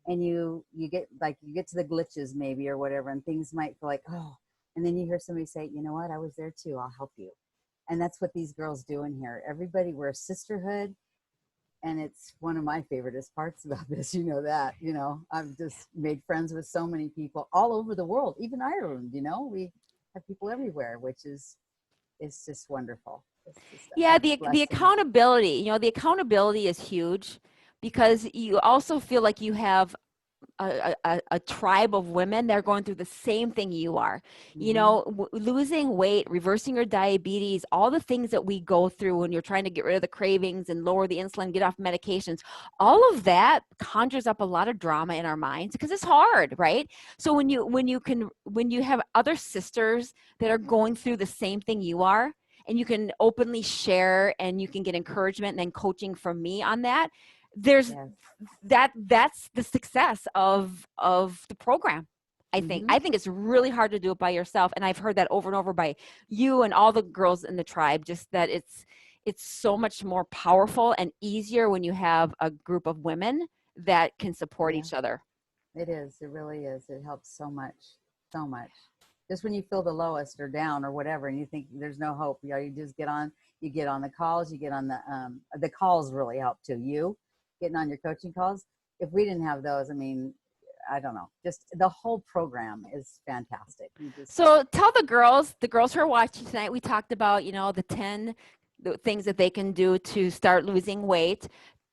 And you get to the glitches maybe or whatever, and things might feel like, oh, and then you hear somebody say, you know what, I was there too, I'll help you. And that's what these girls do in here. Everybody, we're a sisterhood. And it's one of my favoriteest parts about this, that, I've just made friends with so many people all over the world, even Ireland, we have people everywhere, which is, it's just wonderful. It's just Yeah, a the blessing. accountability, the accountability is huge, because you also feel like you have a tribe of women that are going through the same thing you are. Mm-hmm. Losing weight, reversing your diabetes, all the things that we go through when you're trying to get rid of the cravings and lower the insulin, get off medications, all of that conjures up a lot of drama in our minds because it's hard, right? So when you have other sisters that are going through the same thing you are, and you can openly share and you can get encouragement and then coaching from me on that, there's Yes. that's the success of the program. Mm-hmm. I think it's really hard to do it by yourself, and I've heard that over and over by you and all the girls in the tribe, just that it's so much more powerful and easier when you have a group of women that can support Yeah, each other. it is. It really is. It helps so much, so much. Just when you feel the lowest or down or whatever, and you think there's no hope, you just you get on the calls, you get on the calls really help too. You getting on your coaching calls. If we didn't have those, I mean, I don't know. Just the whole program is fantastic. You just, So tell the girls who are watching tonight, we talked about, the 10 things that they can do to start losing weight.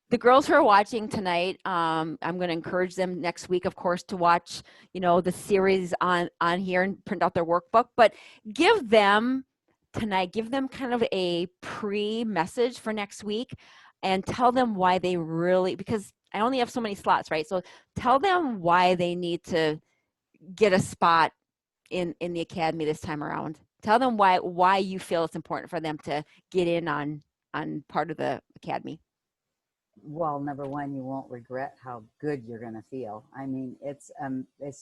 The girls who are watching tonight, I'm going to encourage them next week, of course, to watch, the series on here and print out their workbook. But give them kind of a pre-message for next week, and tell them why they really, because I only have so many slots, right? So tell them why they need to get a spot in the academy this time around. Tell them why you feel it's important for them to get in on part of the academy. well, number one, you won't regret how good you're going to feel. I mean, it's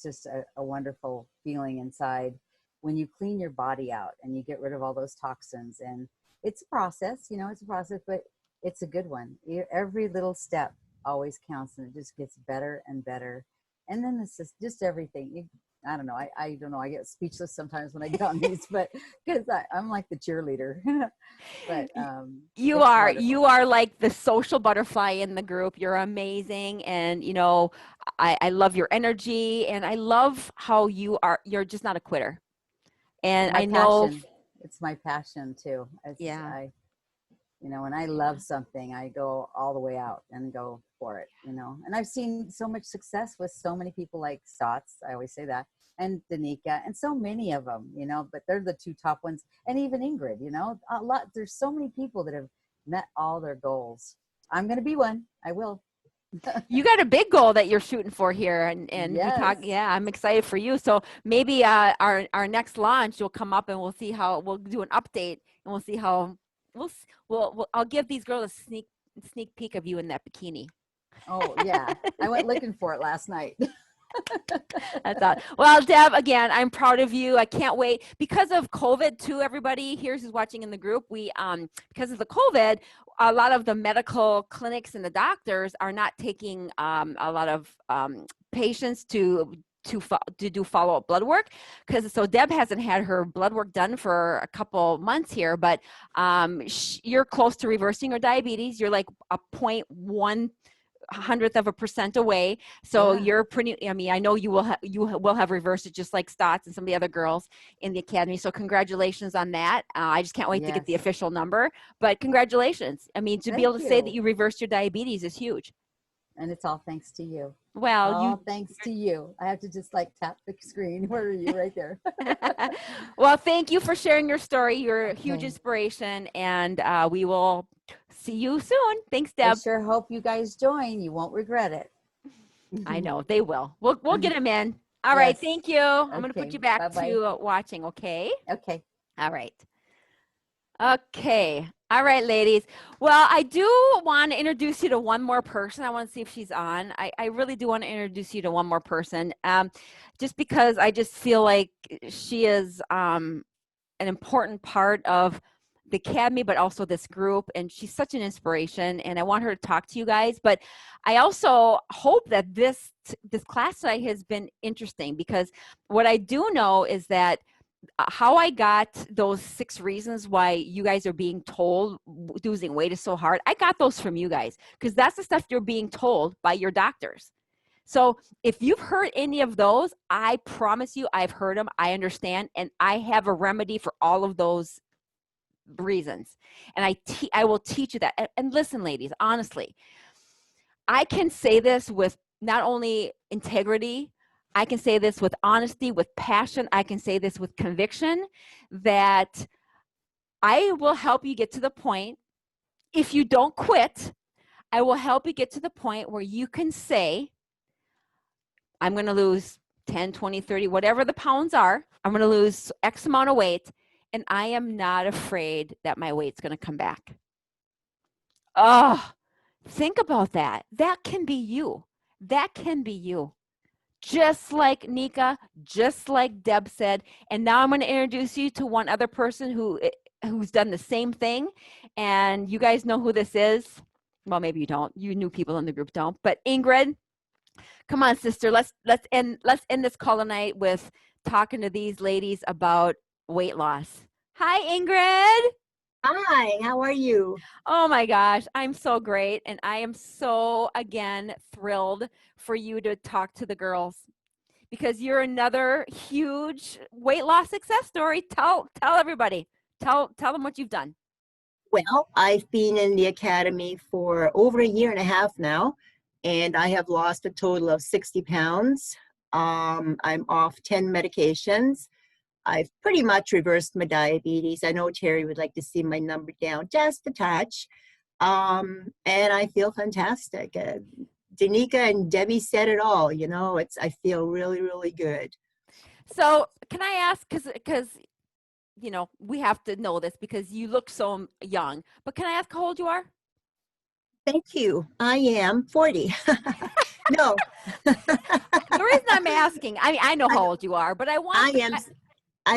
just a wonderful feeling inside when you clean your body out and you get rid of all those toxins. And it's a process, it's a process, but it's a good one. Every little step always counts, and it just gets better and better. And then this is just everything. I don't know. I don't know. I get speechless sometimes when I get on these, but because I'm like the cheerleader. But You it's are wonderful. you are like the social butterfly in the group. You're amazing, and I love your energy, and I love how you're just not a quitter. And My I know, passion. It's my passion too. yeah. When I love something, I go all the way out and go for it. And I've seen so much success with so many people like Stotts. I always say that. And Danica and so many of them, but they're the two top ones. And even Ingrid, a lot, there's so many people that have met all their goals. I'm going to be one. I will. You got a big goal that you're shooting for here, and we talk. Yes. Yeah, I'm excited for you. So maybe our next launch, you'll come up and we'll see how we'll do an update, and we'll see how I'll give these girls a sneak peek of you in that bikini. Oh yeah. I went looking for it last night. That's all. Well, Deb, again, I'm proud of you. I can't wait because of COVID too. Everybody here who's watching in the group, we because of the COVID, a lot of the medical clinics and the doctors are not taking a lot of patients to do follow-up blood work, because so Deb hasn't had her blood work done for a couple months here, but you're close to reversing her diabetes. You're like a 0.1 0.0001% away. So Yeah. you're pretty, I mean, I know you will have reversed it just like Stotts and some of the other girls in the academy. So congratulations on that. I just can't wait to get the Yes. official number, but congratulations. I mean, to be Thank able to say that you. you reversed your diabetes is huge. And it's all thanks to you. Well, All thanks to you. I have to just like tap the screen. Where are you? Right there. well, thank you for sharing your story. You're a huge Okay. inspiration, and we will see you soon. Thanks, I Deb. sure hope you guys join. You won't regret it. I know they will. We'll get them in. All right. Yes. Thank you. I'm going to put Okay. you back Bye-bye. to watching. Okay. Okay. All right. Okay. All right, ladies. Well, I do want to introduce you to one more person. I want to see if she's on. I really do want to introduce you to one more person, just because I just feel like she is an important part of the academy, but also this group, and she's such an inspiration, and I want her to talk to you guys. But I also hope that this class tonight has been interesting, because what I do know is that how I got those 6 reasons why you guys are being told losing weight is so hard, I got those from you guys, because that's the stuff you're being told by your doctors. So if you've heard any of those, I promise you I've heard them, I understand, and I have a remedy for all of those reasons. And I will teach you that. And listen, ladies, honestly, I can say this with not only integrity, I can say this with honesty, with passion, I can say this with conviction, that I will help you get to the point, if you don't quit, I will help you get to the point where you can say, I'm going to lose 10, 20, 30, whatever the pounds are. I'm going to lose X amount of weight, and I am not afraid that my weight's going to come back. Oh, think about that. That can be you. That can be you. Just like Nika, just like Deb said. And now I'm going to introduce you to one other person who's done the same thing. And you guys know who this is. Well, maybe you don't. You new people in the group don't. But Ingrid, come on, sister. Let's end this call tonight with talking to these ladies about weight loss. Hi, Ingrid. Hi, how are you? Oh my gosh, I'm so great. And I am so, again, thrilled for you to talk to the girls, because you're another huge weight loss success story. Tell everybody. Tell them what you've done. Well, I've been in the academy for over a year and a half now, and I have lost a total of 60 pounds. I'm off 10 medications. I've pretty much reversed my diabetes. I know Terry would like to see my number down just a touch. And I feel fantastic. Danica and Debbie said it all, you know, I feel really, really good. So can I ask, because you know, we have to know this because you look so young, but can I ask how old you are? Thank you. I am 40. No. The reason I'm asking, I mean, I know how old you are, but I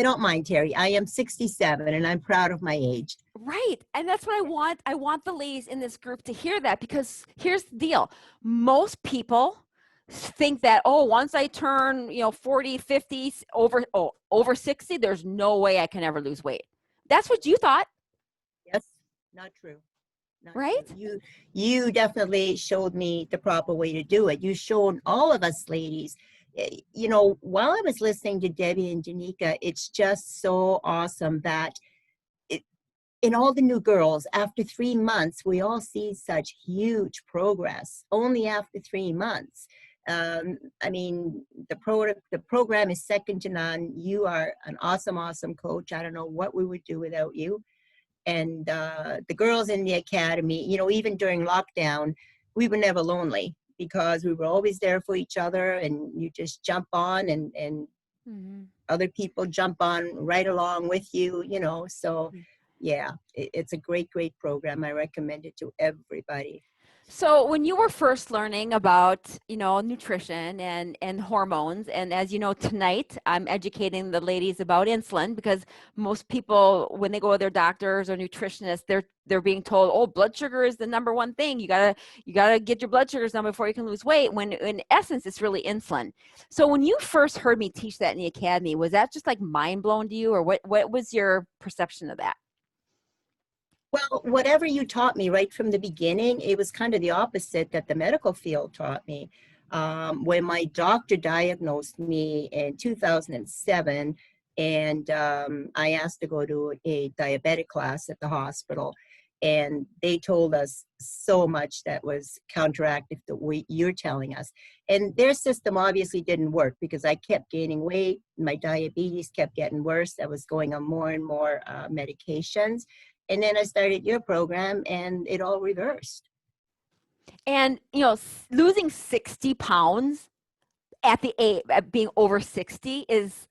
don't mind, Terry. I am 67 and I'm proud of my age. right. And that's what I want. I want the ladies in this group to hear that, because here's the deal. Most people think that, oh, once I turn, 40, 50, over 60, there's no way I can ever lose weight. That's what you thought. Yes, not true. Not right? true. You definitely showed me the proper way to do it. You showed all of us ladies. You know, while I was listening to Debbie and Danica, it's just so awesome that in all the new girls, after 3 months, we all see such huge progress, only after 3 months. I mean, the program is second to none. You are an awesome, awesome coach. I don't know what we would do without you. And the girls in the academy, you know, even during lockdown, we were never lonely because we were always there for each other, and you just jump on and Mm-hmm. other people jump on right along with you, you know. So yeah, it's a great, great program. I recommend it to everybody. So when you were first learning about, nutrition and hormones, and as you know, tonight I'm educating the ladies about insulin, because most people, when they go to their doctors or nutritionists, they're being told, oh, blood sugar is the number one thing. You gotta get your blood sugars down before you can lose weight, when in essence it's really insulin. So when you first heard me teach that in the academy, was that just like mind blown to you, or what was your perception of that? Well, whatever you taught me right from the beginning, it was kind of the opposite that the medical field taught me. When my doctor diagnosed me in 2007, and I asked to go to a diabetic class at the hospital, and they told us so much that was counteractive to what you're telling us. And their system obviously didn't work because I kept gaining weight, my diabetes kept getting worse. I was going on more and more medications. And then I started your program and it all reversed. And, you know, losing 60 pounds at the age, at being over 60 is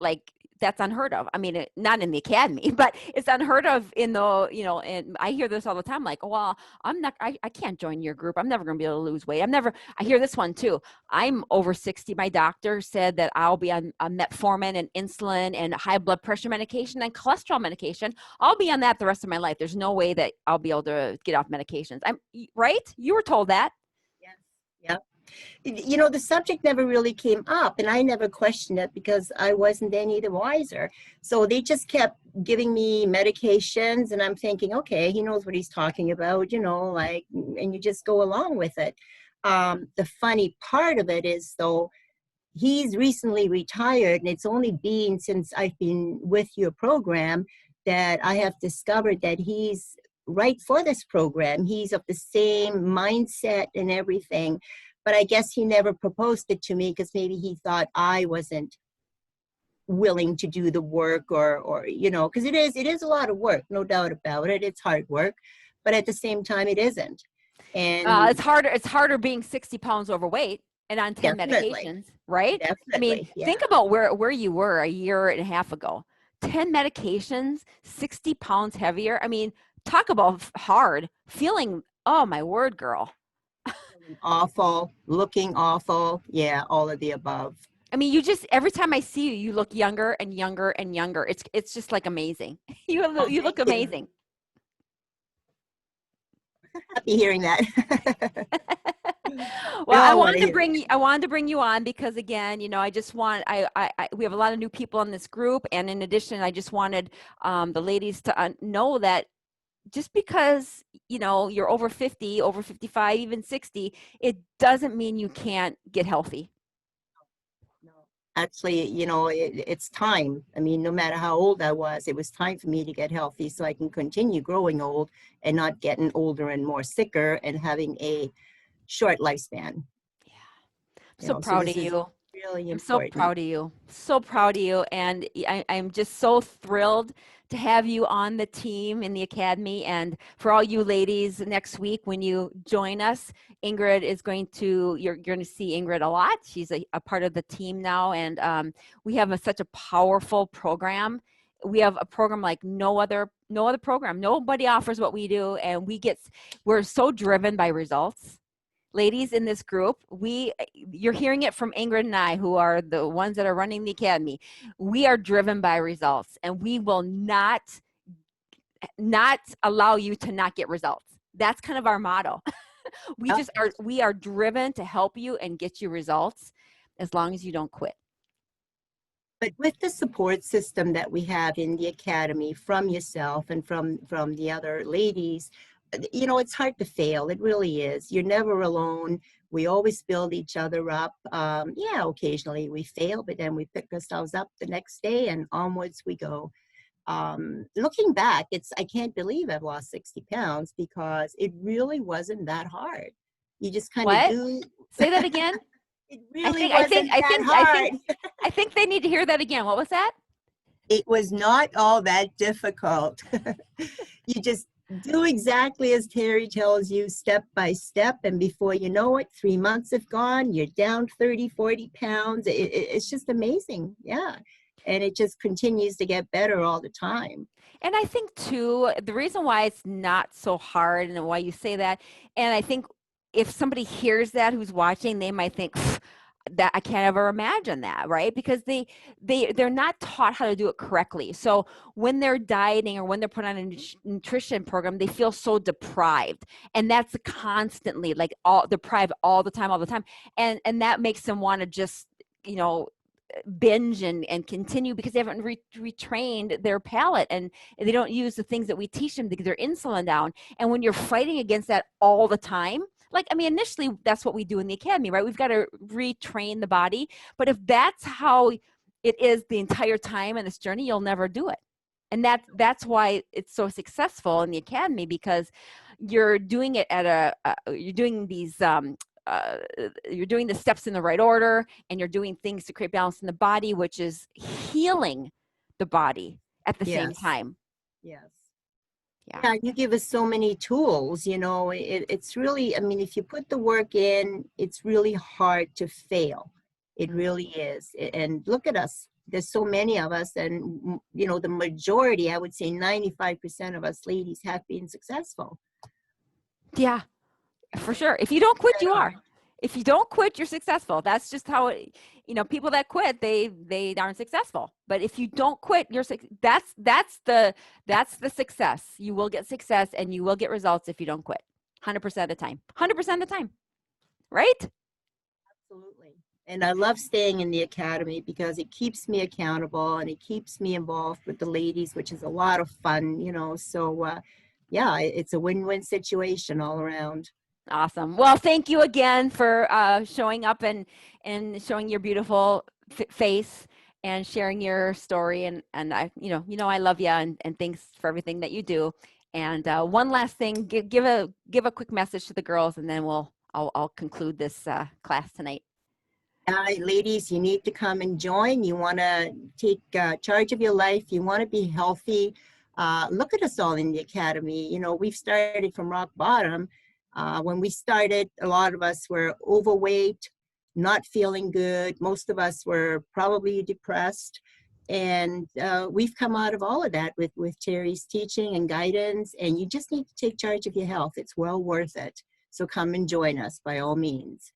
like, that's unheard of. I mean, not in the academy, but it's unheard of in the, you know, and I hear this all the time, like, well, I can't join your group. I'm never going to be able to lose weight. I hear this one too. I'm over 60. My doctor said that I'll be on metformin and insulin and high blood pressure medication and cholesterol medication. I'll be on that the rest of my life. There's no way that I'll be able to get off medications. I'm right. You were told that. Yes. Yeah. You know, the subject never really came up and I never questioned it because I wasn't any the wiser. So they just kept giving me medications and I'm thinking, okay, he knows what he's talking about, you know, like, and you just go along with it. The funny part of it is though, he's recently retired and it's only been since I've been with your program that I have discovered that he's right for this program. He's of the same mindset and everything. But I guess he never proposed it to me because maybe he thought I wasn't willing to do the work or you know, because it is a lot of work, no doubt about it. It's hard work, but at the same time, it isn't. And It's harder being 60 pounds overweight and on 10 definitely, medications, right? I mean, definitely, yeah. think about where you were a year and a half ago. 10 medications, 60 pounds heavier. I mean, talk about hard feeling. Oh my word, girl. Awful, looking awful. Yeah, all of the above. I mean, every time I see you, you look younger and younger and younger. It's just like amazing. You Oh, you look thank you. amazing. Happy hearing that. Well, all I wanna wanted to hear bring you on because again, you know, I just want we have a lot of new people in this group, and in addition, I just wanted the ladies to know that just because, you know, you're over 50, over 55, even 60, it doesn't mean you can't get healthy. No, actually, you know, it's time. I mean, no matter how old I was, it was time for me to get healthy so I can continue growing old and not getting older and more sicker and having a short lifespan. Yeah. I'm You so know, so proud this of is you. really I'm so important. proud of you. So proud of you. And I'm just so thrilled to have you on the team in the academy. And for all you ladies, next week when you join us, Ingrid is you're going to see Ingrid a lot. She's a part of the team now. And we have such a powerful program. We have a program like no other program. Nobody offers what we do. And we're so driven by results. Ladies in this group, you're hearing it from Ingrid and I, who are the ones that are running the academy. We are driven by results, and we will not allow you to not get results. That's kind of our motto. We are driven to help you and get you results as long as you don't quit. But with the support system that we have in the academy from yourself and from the other ladies, you know, it's hard to fail. It really is. You're never alone. We always build each other up. Yeah, occasionally we fail, but then we pick ourselves up the next day and onwards we go. Looking back, I can't believe I've lost 60 pounds because it really wasn't that hard. You just kind of What? do. Say that again. It really wasn't that hard. I think they need to hear that again. What was that? It was not all that difficult. You just do exactly as Terry tells you, step by step. And before you know it, 3 months have gone, you're down 30, 40 pounds. It's just amazing. Yeah. And it just continues to get better all the time. And I think too, the reason why it's not so hard and why you say that, and I think if somebody hears that who's watching, they might think that I can't ever imagine that, right? Because they're not taught how to do it correctly. So when they're dieting or when they're put on a nutrition program, they feel so deprived, and that's constantly like deprived all the time, and that makes them want to just, you know, binge and continue because they haven't retrained their palate, and they don't use the things that we teach them to get their insulin down. And when you're fighting against that all the time, like, I mean, initially that's what we do in the academy, right? We've got to retrain the body. But if that's how it is the entire time in this journey, you'll never do it. And that's why it's so successful in the academy, because you're doing it at you're doing these you're doing the steps in the right order, and you're doing things to create balance in the body, which is healing the body at the same Yes. time. Yes. Yeah. Yeah, you give us so many tools, you know, it's really, I mean, if you put the work in, it's really hard to fail. It really is. And look at us. There's so many of us, and, you know, the majority, I would say 95% of us ladies have been successful. Yeah, for sure. If you don't quit, you are. If you don't quit, you're successful. That's just how it, you know, people that quit, they aren't successful. But if you don't quit, that's the success. You will get success and you will get results if you don't quit. 100% of the time. 100% of the time. Right? Absolutely. And I love staying in the academy because it keeps me accountable and it keeps me involved with the ladies, which is a lot of fun, you know. So, yeah, it's a win-win situation all around. Awesome. Well, thank you again for showing up and showing your beautiful face and sharing your story. And I, I love you, and thanks for everything that you do. And one last thing, give a quick message to the girls, and then I'll conclude this class tonight. Ladies, you need to come and join. You want to take charge of your life. You want to be healthy. Look at us all in the academy. You know, we've started from rock bottom. When we started, a lot of us were overweight, not feeling good. Most of us were probably depressed. And we've come out of all of that with Terry's teaching and guidance. And you just need to take charge of your health. It's well worth it. So come and join us by all means.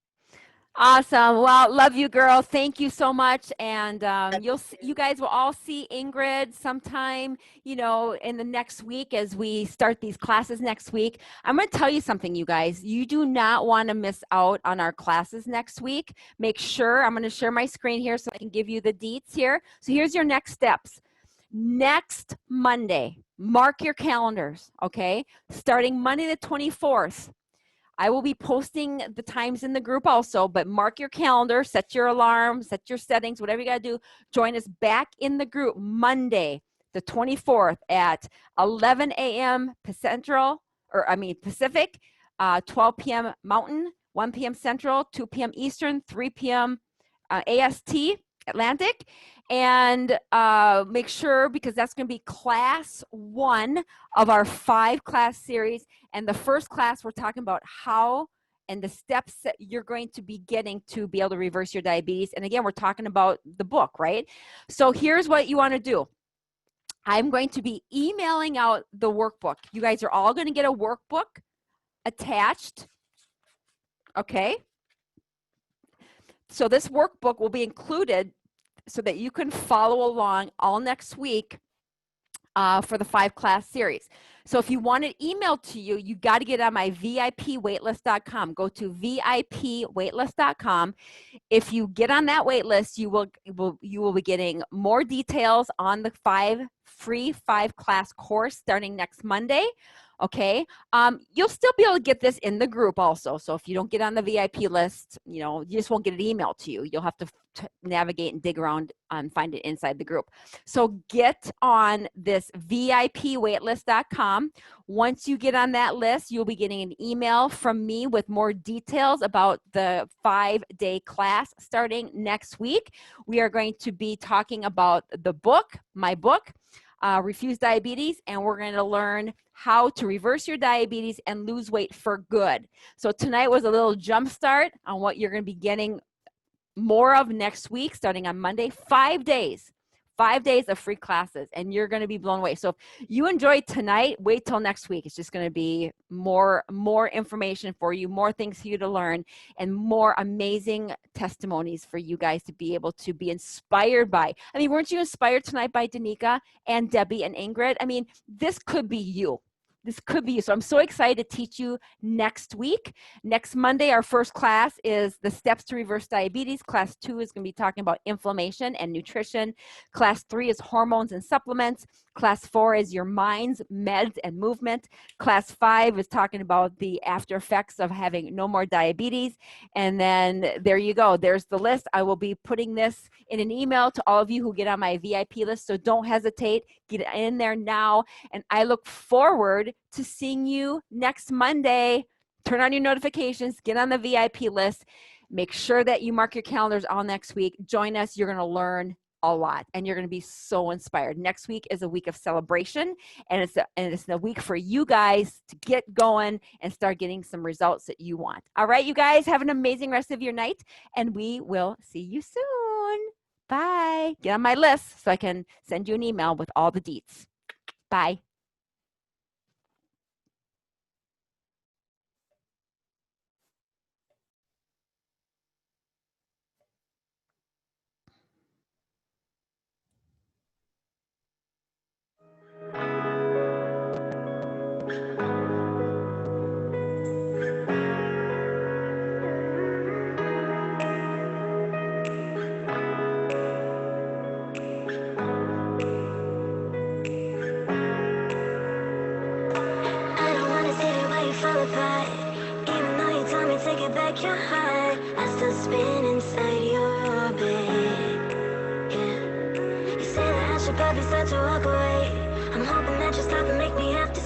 Awesome. Well, love you, girl. Thank you so much. And you guys will all see Ingrid sometime, in the next week as we start these classes next week. I'm going to tell you something, you guys. You do not want to miss out on our classes next week. Make sure, I'm going to share my screen here so I can give you the deets here. So here's your next steps. Next Monday, mark your calendars, okay? Starting Monday the 24th. I will be posting the times in the group also, but mark your calendar, set your alarm, set your settings, whatever you got to do. Join us back in the group Monday, the 24th at 11 a.m. Pacific, 12 p.m. Mountain, 1 p.m. Central, 2 p.m. Eastern, 3 p.m. AST, Atlantic. And make sure, because that's going to be class 1 of our 5-class series. And the first class, we're talking about how and the steps that you're going to be getting to be able to reverse your diabetes. And again, we're talking about the book, right? So here's what you want to do. I'm going to be emailing out the workbook. You guys are all going to get a workbook attached. Okay? So this workbook will be included so that you can follow along all next week for the 5-class series. So if you want it emailed to you, you got to get on my VIPwaitlist.com. Go to VIPwaitlist.com. If you get on that wait list, you will be getting more details on the free 5-class course starting next Monday. Okay. You'll still be able to get this in the group also. So if you don't get on the VIP list, you just won't get it emailed to you. You'll have to navigate and dig around and find it inside the group. So get on this VIPwaitlist.com. Once you get on that list, you'll be getting an email from me with more details about the 5-day class starting next week. We are going to be talking about the book, my book, Refuse Diabetes, and we're going to learn how to reverse your diabetes and lose weight for good. So tonight was a little jump start on what you're going to be getting more of next week, starting on Monday. 5 days of free classes, and you're going to be blown away. So if you enjoyed tonight, wait till next week. It's just going to be more information for you, more things for you to learn, and more amazing testimonies for you guys to be able to be inspired by. I mean, weren't you inspired tonight by Danica and Debbie and Ingrid? I mean, this could be you. this could be you. So I'm so excited to teach you next week. Next Monday, our first class is the steps to reverse diabetes. Class 2 is going to be talking about inflammation and nutrition. Class 3 is hormones and supplements. Class 4 is your mind's meds and movement. Class 5 is talking about the after effects of having no more diabetes. And then there you go. There's the list. I will be putting this in an email to all of you who get on my VIP list. So don't hesitate. Get in there now. And I look forward to seeing you next Monday. Turn on your notifications. Get on the VIP list. Make sure that you mark your calendars all next week. Join us. You're going to learn a lot and you're going to be so inspired. Next week is a week of celebration, and it's a week for you guys to get going and start getting some results that you want. All right, you guys, have an amazing rest of your night, and we will see you soon. Bye. Get on my list so I can send you an email with all the deets. Bye. Your heart, I still spin inside your orbit. Yeah, you say that I should probably start to walk away. I'm hoping that you stop and make me have to